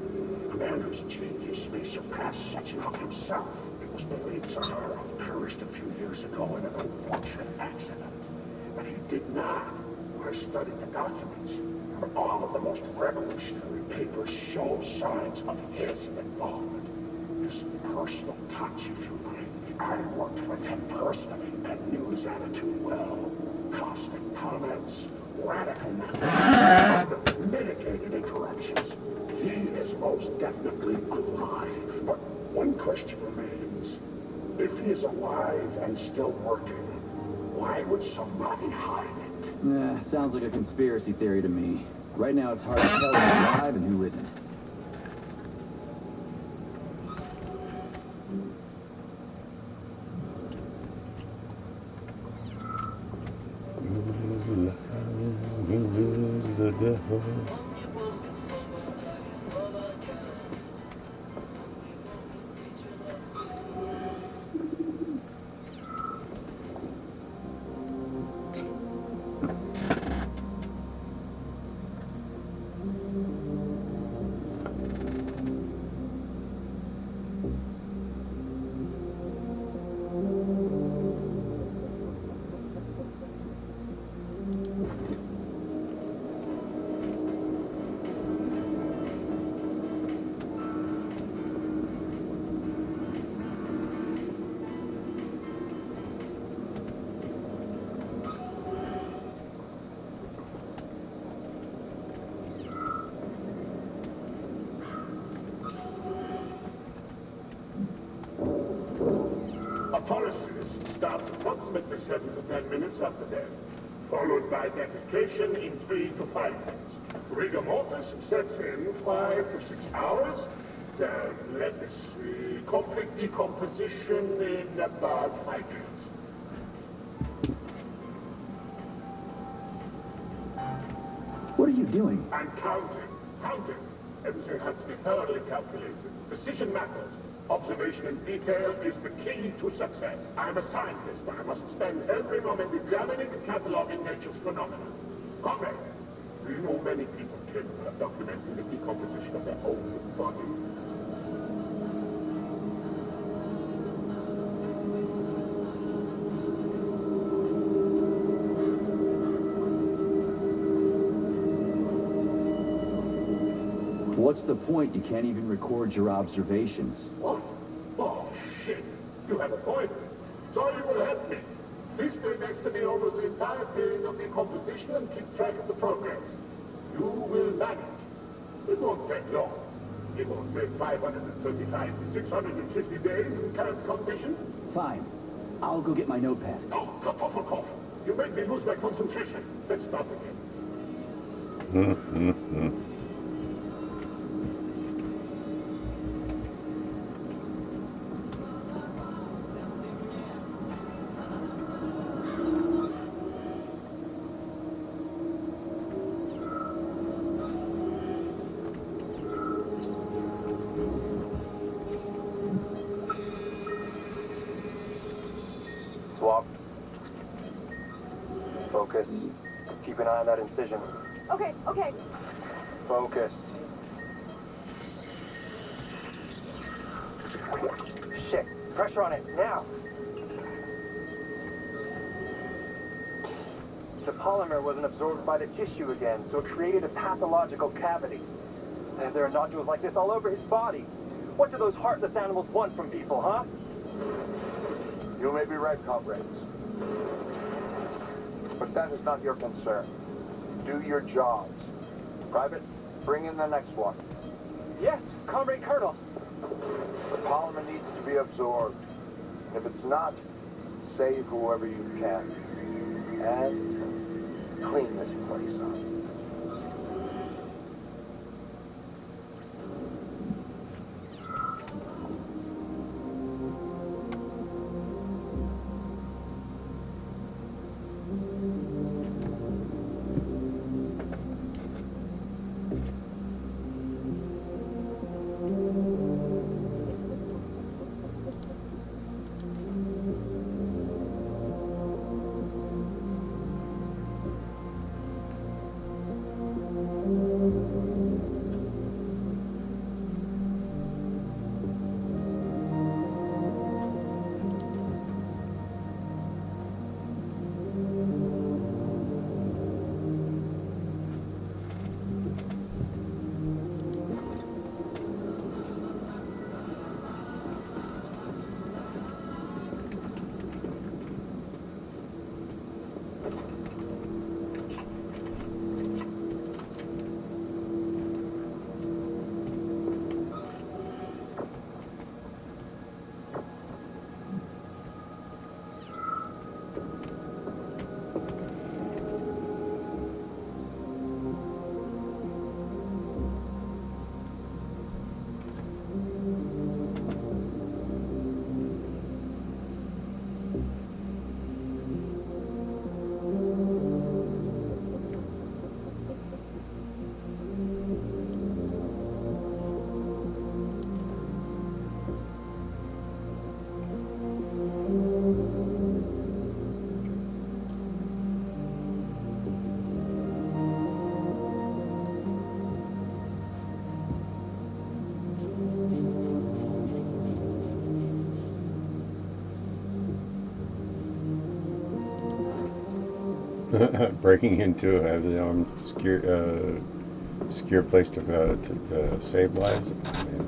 A man whose genius may surpass Sechenov himself. It was believed Zaharov perished a few years ago in an unfortunate accident. But he did not. I studied the documents. All of the most revolutionary papers show signs of his involvement. His personal touch, if you like. I worked with him personally and knew his attitude well. Constant comments, radical methods, unmitigated interruptions. He is most definitely alive. But one question remains. If he is alive and still working, why would somebody hide it? Sounds like a conspiracy theory to me. Right now it's hard to tell who's alive and who isn't. Who is the devil? Autolysis starts approximately 7 to 10 minutes after death, followed by defecation in 3 to 5 minutes. Rigor mortis sets in 5 to 6 hours. Let me see. Complete decomposition in about 5 minutes. What are you doing? I'm counting. Everything has to be thoroughly calculated. Precision matters. Observation in detail is the key to success. I'm a scientist. I must spend every moment examining and cataloging nature's phenomena. Comrade, do you know many people capable of documenting the decomposition of their own body? What's the point? You can't even record your observations. What? Oh, shit. You have a point. So you will help me. Please stay next to me over the entire period of decomposition and keep track of the progress. You will manage. It won't take long. It won't take 535 to 650 days in current conditions. Fine. I'll go get my notepad. Oh, cough. You made me lose my concentration. Let's start again. Swap. Focus. Keep an eye on that incision. Okay. Focus. Shit. Pressure on it, now. The polymer wasn't absorbed by the tissue again, so it created a pathological cavity. There are nodules like this all over his body. What do those heartless animals want from people, huh? You may be right, comrades. But that is not your concern. Do your jobs. Private, bring in the next one. Yes, Comrade Colonel. The polymer needs to be absorbed. If it's not, save whoever you can. And clean this place up. Breaking into a armed secure place to save lives. I mean,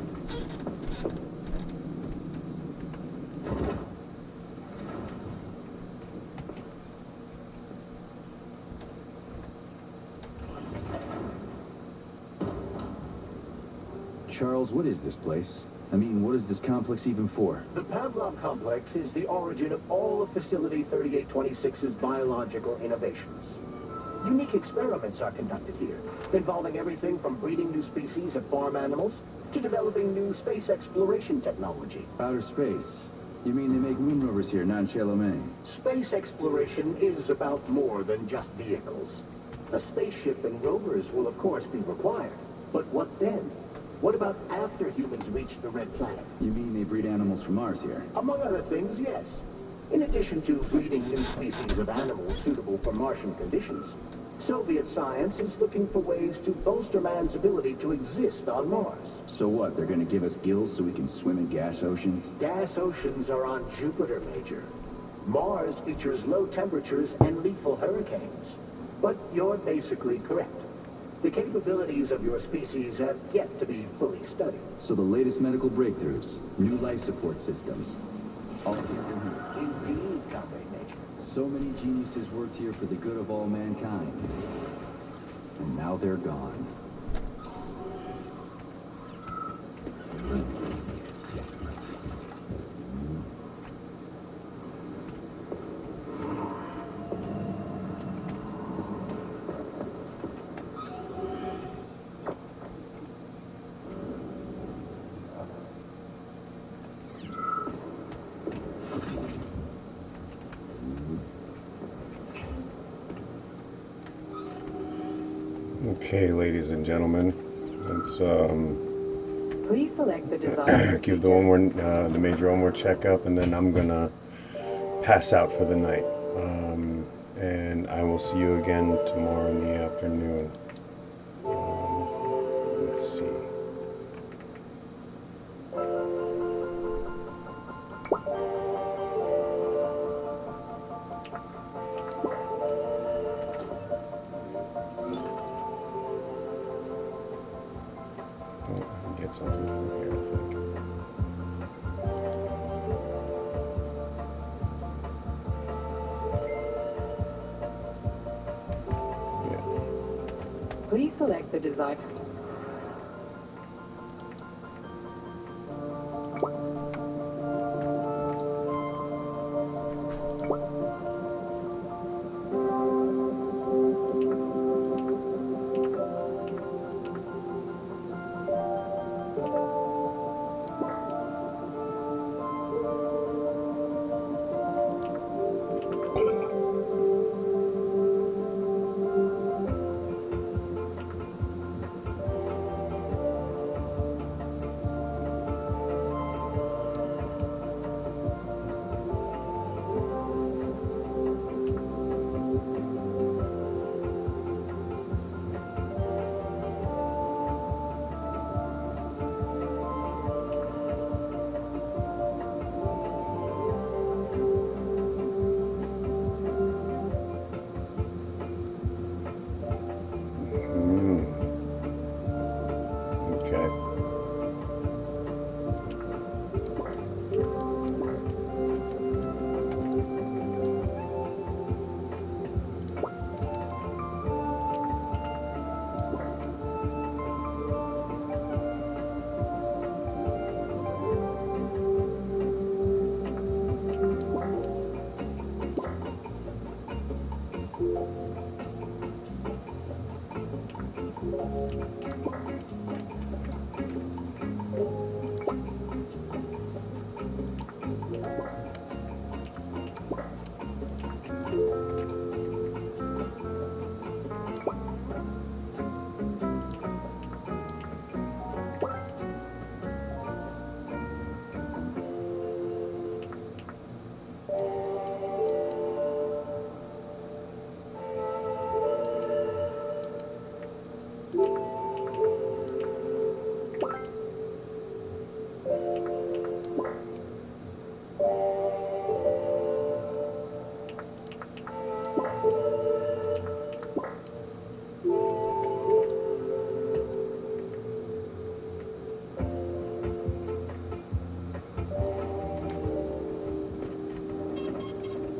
Charles, what is this place? I mean, what is this complex even for? The Pavlov complex is the origin of all of Facility 3826's biological innovations. Unique experiments are conducted here, involving everything from breeding new species of farm animals to developing new space exploration technology. Outer space? You mean they make moon rovers here, not in Chalomé? Space exploration is about more than just vehicles. A spaceship and rovers will of course be required. But what then? What about after humans reach the Red Planet? You mean they breed animals from Mars here? Among other things, yes. In addition to breeding new species of animals suitable for Martian conditions, Soviet science is looking for ways to bolster man's ability to exist on Mars. So what, they're gonna give us gills so we can swim in gas oceans? Gas oceans are on Jupiter, Major. Mars features low temperatures and lethal hurricanes. But you're basically correct. The capabilities of your species have yet to be fully studied. So the latest medical breakthroughs, new life support systems, all here from here. Indeed, Comrade Major. So many geniuses worked here for the good of all mankind. And now they're gone. okay, ladies and gentlemen, let's Please select the desired give the the major one more checkup, and then I'm gonna pass out for the night. And I will see you again tomorrow in the afternoon. Let's see. Oh, I can get something from here, I think. Please select the desired. Okay.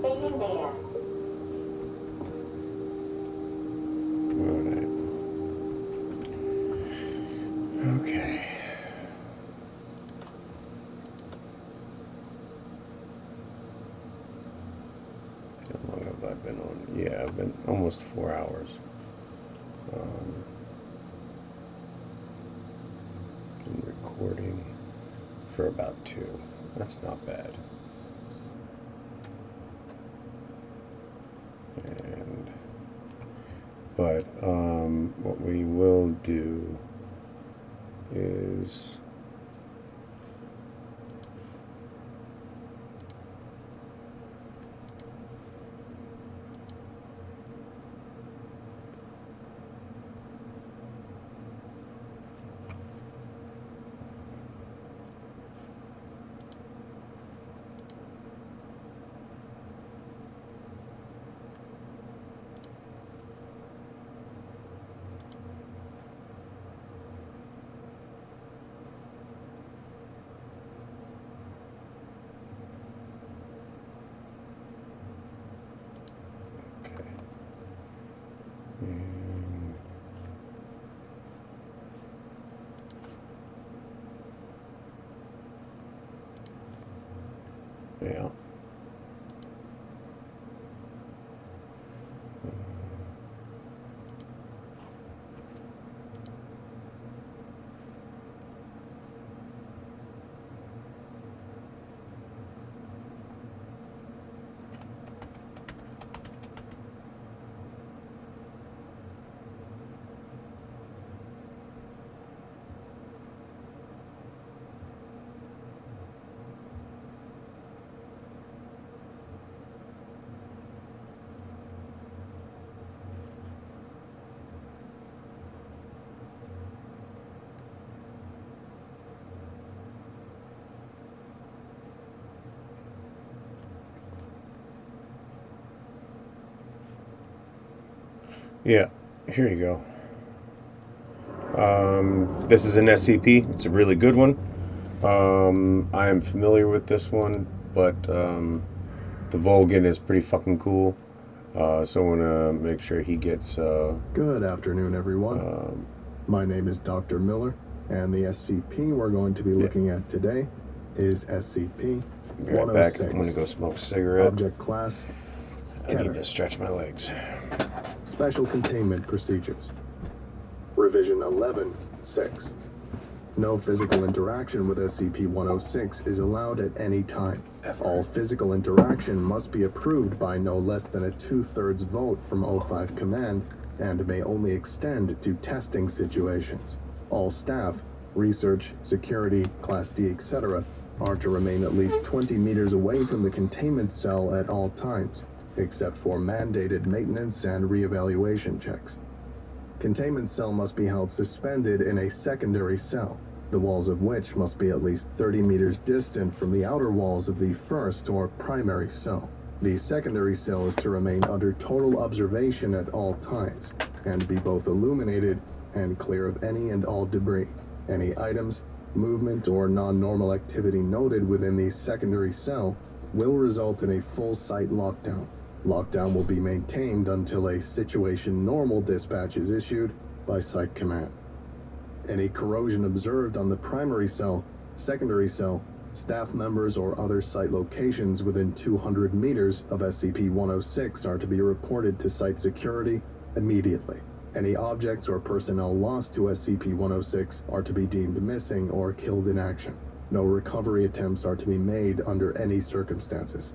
Saving data. Alright. Okay. How long have I been on? Yeah, I've been almost 4 hours. Been recording for about 2. That's not bad. But what we will do is yeah. Yeah, here you go. This is an SCP. It's a really good one. I am familiar with this one, but the Volgan is pretty fucking cool. So I want to make sure he gets. Good afternoon, everyone. Um, My name is Dr. Miller, and the SCP we're going to be looking at today is SCP be right back. 106. I'm gonna go smoke a cigarette. Object class, I need Keter. to stretch my legs. Special containment procedures. Revision 11-6. No physical interaction with SCP-106 is allowed at any time. All physical interaction must be approved by no less than a 2/3 vote from O5 Command and may only extend to testing situations. All staff, research, security, Class D, etc., are to remain at least 20 meters away from the containment cell at all times, except for mandated maintenance and reevaluation checks. Containment cell must be held suspended in a secondary cell, the walls of which must be at least 30 meters distant from the outer walls of the first or primary cell. The secondary cell is to remain under total observation at all times, and be both illuminated and clear of any and all debris. Any items, movement, or non-normal activity noted within the secondary cell will result in a full site lockdown. Lockdown will be maintained until a situation normal dispatch is issued by Site Command. Any corrosion observed on the primary cell, secondary cell, staff members, or other site locations within 200 meters of SCP-106 are to be reported to site security immediately. Any objects or personnel lost to SCP-106 are to be deemed missing or killed in action. No recovery attempts are to be made under any circumstances.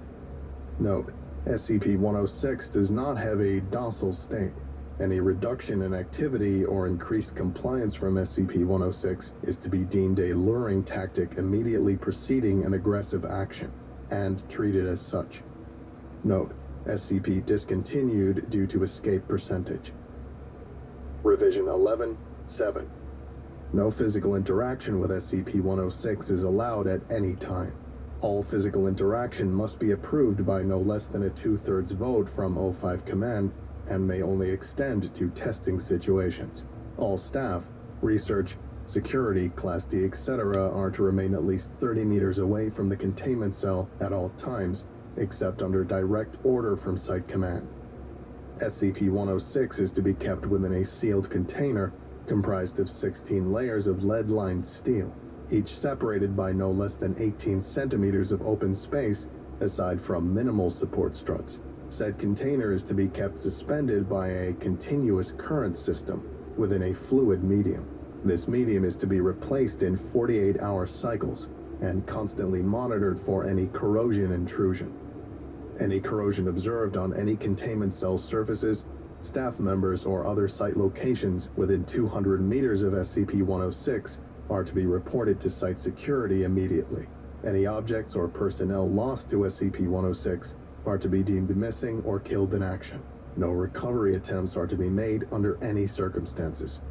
Note: SCP-106 does not have a docile state. Any reduction in activity or increased compliance from SCP-106 is to be deemed a luring tactic immediately preceding an aggressive action, and treated as such. Note: SCP discontinued due to escape percentage. Revision 11-7. No physical interaction with SCP-106 is allowed at any time. All physical interaction must be approved by no less than a 2/3 vote from O5 Command and may only extend to testing situations. All staff, research, security, Class D, etc. are to remain at least 30 meters away from the containment cell at all times, except under direct order from Site Command. SCP-106 is to be kept within a sealed container comprised of 16 layers of lead-lined steel, each separated by no less than 18 centimeters of open space, aside from minimal support struts. Said container is to be kept suspended by a continuous current system within a fluid medium. This medium is to be replaced in 48-hour cycles and constantly monitored for any corrosion intrusion. Any corrosion observed on any containment cell surfaces, staff members, or other site locations within 200 meters of SCP-106 are to be reported to site security immediately. Any objects or personnel lost to SCP-106 are to be deemed missing or killed in action. No recovery attempts are to be made under any circumstances.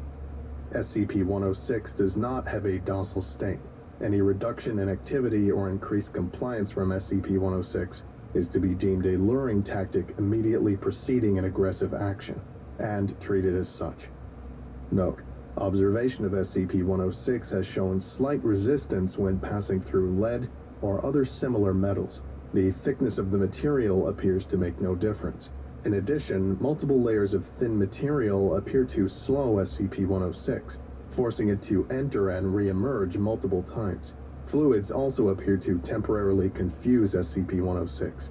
SCP-106 does not have a docile state. Any reduction in activity or increased compliance from SCP-106 is to be deemed a luring tactic immediately preceding an aggressive action, and treated as such. Note: observation of SCP-106 has shown slight resistance when passing through lead or other similar metals. The thickness of the material appears to make no difference. In addition, multiple layers of thin material appear to slow SCP-106, forcing it to enter and re-emerge multiple times. Fluids also appear to temporarily confuse SCP-106.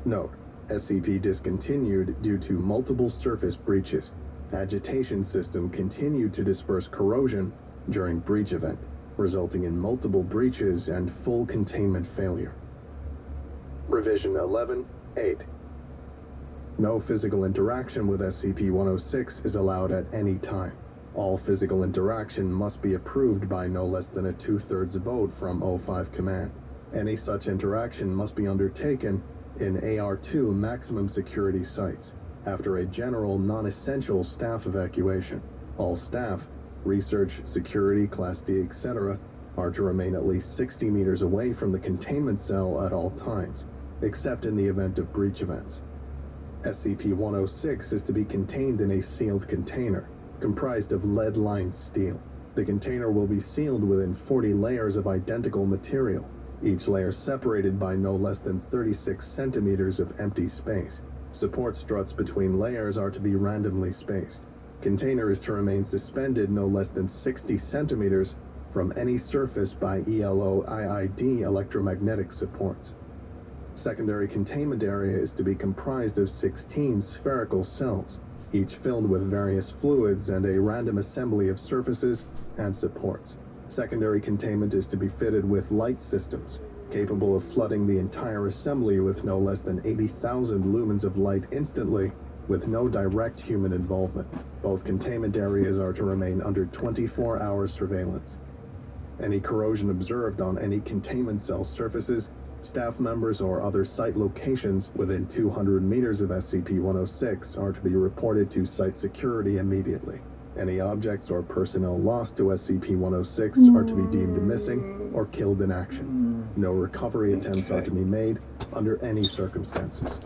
Note: SCP discontinued due to multiple surface breaches. Agitation system continued to disperse corrosion during breach event, resulting in multiple breaches and full containment failure. Revision 11-8. No physical interaction with SCP-106 is allowed at any time. All physical interaction must be approved by no less than a 2/3 vote from O5 Command. Any such interaction must be undertaken in AR2 maximum security sites after a general non-essential staff evacuation. All staff, research, security, Class D, etc. are to remain at least 60 meters away from the containment cell at all times, except in the event of breach events. SCP-106 is to be contained in a sealed container, comprised of lead-lined steel. The container will be sealed within 40 layers of identical material, each layer separated by no less than 36 centimeters of empty space. Support struts between layers are to be randomly spaced. Container is to remain suspended no less than 60 centimeters from any surface by ELO-IID electromagnetic supports. Secondary containment area is to be comprised of 16 spherical cells, each filled with various fluids and a random assembly of surfaces and supports. Secondary containment is to be fitted with light systems, capable of flooding the entire assembly with no less than 80,000 lumens of light instantly, with no direct human involvement. Both containment areas are to remain under 24-hour surveillance. Any corrosion observed on any containment cell surfaces, staff members, or other site locations within 200 meters of SCP-106 are to be reported to site security immediately. Any objects or personnel lost to SCP-106 are to be deemed missing or killed in action. No recovery attempts are to be made under any circumstances.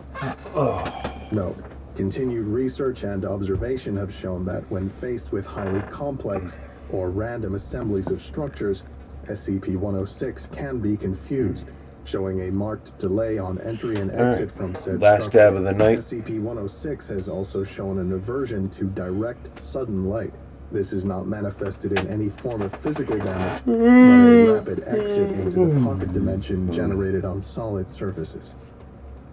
Note: continued research and observation have shown that when faced with highly complex or random assemblies of structures, SCP-106 can be confused, showing a marked delay on entry and exit from said last structure. stab of the night. SCP-106 has also shown an aversion to direct, sudden light. This is not manifested in any form of physical damage, but a rapid exit into the pocket dimension generated on solid surfaces.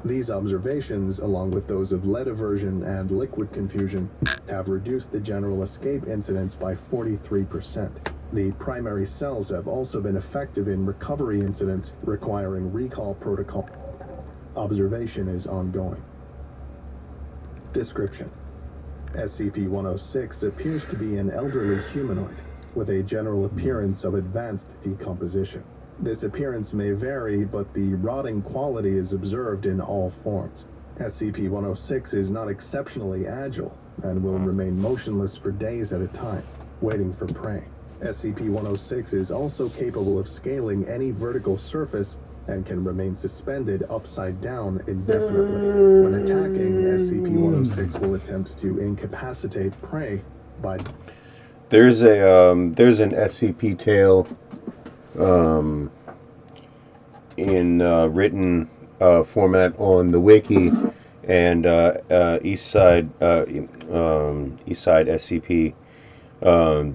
These observations, along with those of lead aversion and liquid confusion, have reduced the general escape incidence by 43%. The primary cells have also been effective in recovery incidents requiring recall protocol. Observation is ongoing. Description: SCP-106 appears to be an elderly humanoid with a general appearance of advanced decomposition. This appearance may vary, but the rotting quality is observed in all forms. SCP-106 is not exceptionally agile and will remain motionless for days at a time, waiting for prey. SCP-106 is also capable of scaling any vertical surface and can remain suspended upside down indefinitely. When attacking, SCP-106 will attempt to incapacitate prey by... There's an SCP tale in written format on the wiki, and Eastside SCP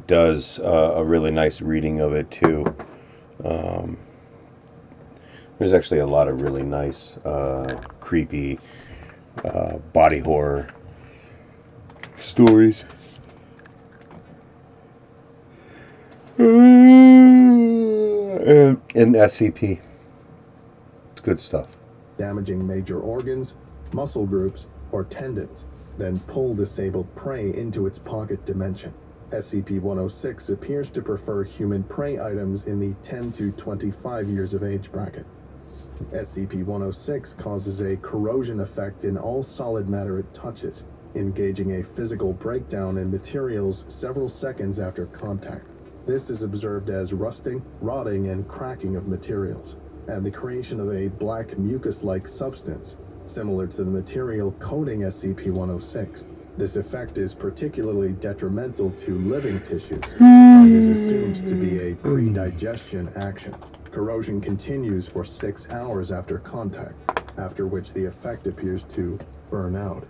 does a really nice reading of it too. There's actually a lot of really nice, creepy body horror stories. In SCP. It's good stuff. Damaging major organs, muscle groups, or tendons, then pull disabled prey into its pocket dimension. SCP-106 appears to prefer human prey items in the 10 to 25 years of age bracket. SCP-106 causes a corrosion effect in all solid matter it touches, engaging a physical breakdown in materials several seconds after contact. This is observed as rusting, rotting, and cracking of materials, and the creation of a black mucus-like substance, similar to the material coating SCP-106. This effect is particularly detrimental to living tissues, and is assumed to be a pre-digestion action. Corrosion continues for 6 hours after contact, after which the effect appears to burn out.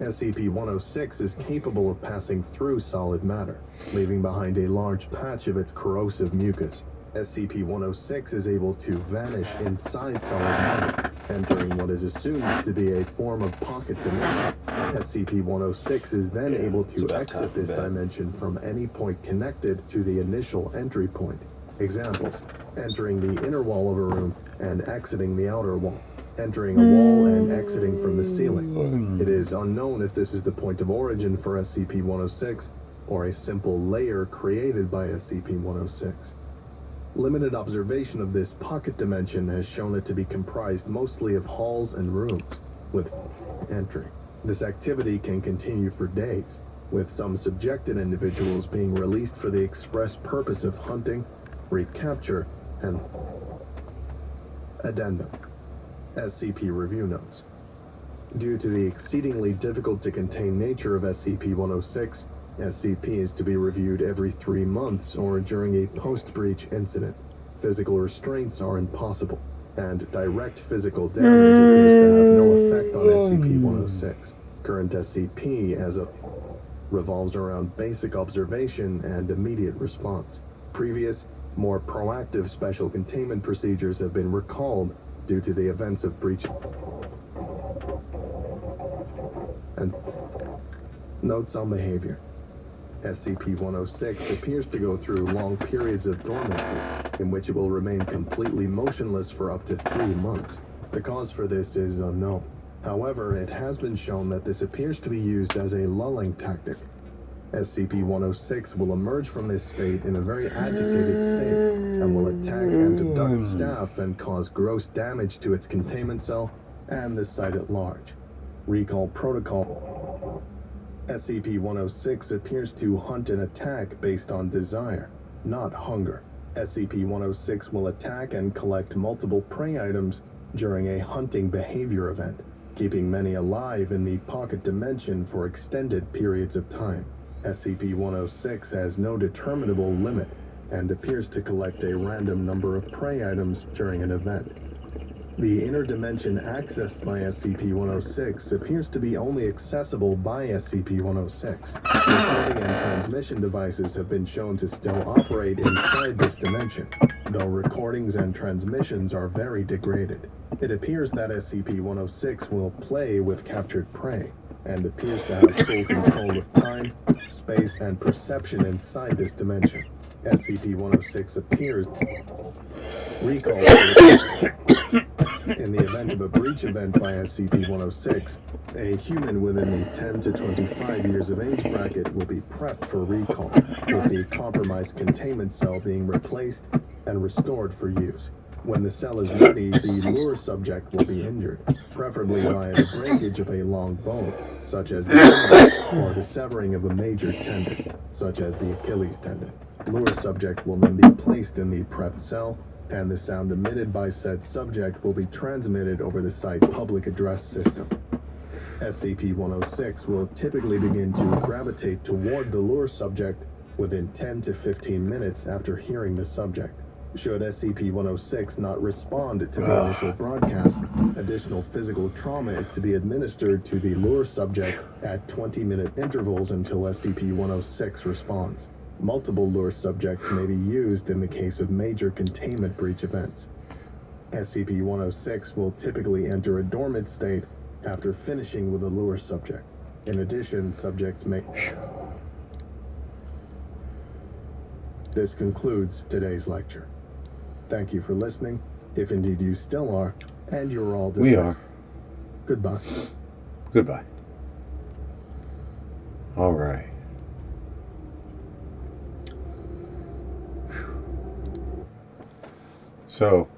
SCP-106 is capable of passing through solid matter, leaving behind a large patch of its corrosive mucus. SCP-106 is able to vanish inside solid matter, entering what is assumed to be a form of pocket dimension. SCP-106 is then able to exit this dimension from any point connected to the initial entry point. Examples: entering the inner wall of a room and exiting the outer wall, entering a wall and exiting from the ceiling. It is unknown if this is the point of origin for SCP-106 or a simple layer created by SCP-106. Limited observation of this pocket dimension has shown it to be comprised mostly of halls and rooms, with entry. This activity can continue for days, with some subjected individuals being released for the express purpose of hunting, recapture, and... Addendum. SCP Review Notes. Due to the exceedingly difficult to contain nature of SCP-106, SCP is to be reviewed every 3 months or during a post-breach incident. Physical restraints are impossible. and direct physical damage appears to have no effect on SCP-106. Current SCP revolves around basic observation and immediate response. Previous, more proactive special containment procedures have been recalled due to the events of breach. And notes on behavior. SCP-106 appears to go through long periods of dormancy, in which it will remain completely motionless for up to 3 months. The cause for this is unknown. However, it has been shown that this appears to be used as a lulling tactic. SCP-106 will emerge from this state in a very agitated state, and will attack and abduct staff and cause gross damage to its containment cell and the site at large. Recall protocol. SCP-106 appears to hunt and attack based on desire, not hunger. SCP-106 will attack and collect multiple prey items during a hunting behavior event, keeping many alive in the pocket dimension for extended periods of time. SCP-106 has no determinable limit and appears to collect a random number of prey items during an event. The inner dimension accessed by SCP-106 appears to be only accessible by SCP-106. Recording and transmission devices have been shown to still operate inside this dimension, though recordings and transmissions are very degraded. It appears that SCP-106 will play with captured prey, and appears to have full control of time, space, and perception inside this dimension. SCP-106 appears... Recall... In the event of a breach event by SCP-106, a human within the 10 to 25 years of age bracket will be prepped for recall, with the compromised containment cell being replaced and restored for use. When the cell is ready, the lure subject will be injured, preferably via the breakage of a long bone, such as the tendon, or the severing of a major tendon, such as the Achilles tendon. Lure subject will then be placed in the prepped cell, and the sound emitted by said subject will be transmitted over the site public address system. SCP-106 will typically begin to gravitate toward the lure subject within 10 to 15 minutes after hearing the subject. Should SCP-106 not respond to the initial broadcast, additional physical trauma is to be administered to the lure subject at 20-minute intervals until SCP-106 responds. Multiple lure subjects may be used in the case of major containment breach events. SCP-106 will typically enter a dormant state after finishing with a lure subject. In addition, subjects may... This concludes today's lecture. Thank you for listening, if indeed you still are, and you're all dismissed. We are. Goodbye. Goodbye. All right. So,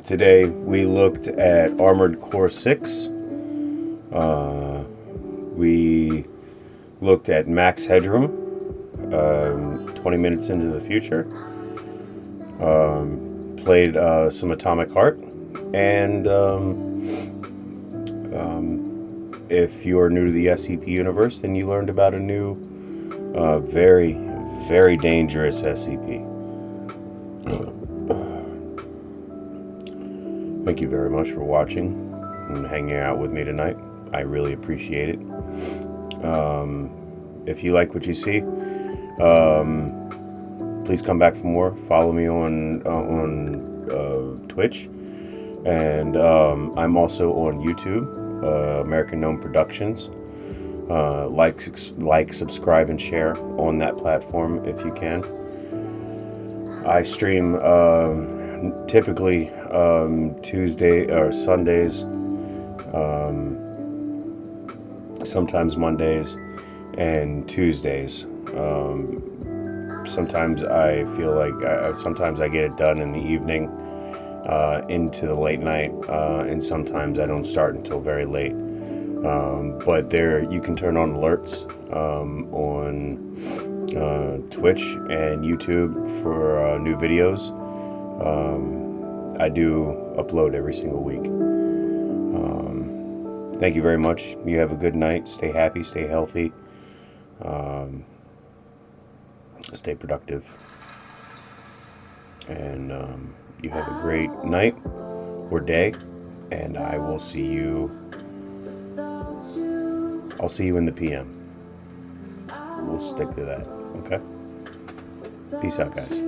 today we looked at Armored Core 6. We looked at Max Headroom, 20 minutes into the future. Played some Atomic Heart, and if you're new to the SCP universe, then you learned about a new, very, very dangerous SCP. Thank you very much for watching and hanging out with me tonight. I really appreciate it. If you like what you see, please come back for more. Follow me on Twitch, and I'm also on YouTube, American Gnome Productions. Like, subscribe, and share on that platform if you can. I stream typically Tuesday or Sundays, sometimes Mondays and Tuesdays. Sometimes I feel like sometimes I get it done in the evening, into the late night, and sometimes I don't start until very late. But there, you can turn on alerts on Twitch and YouTube for new videos. I do upload every single week. Thank you very much. You have a good night. Stay happy, stay healthy, stay productive. And you have a great night or day. And I will see you. I'll see you in the PM. We'll stick to that. Okay? Peace out, guys.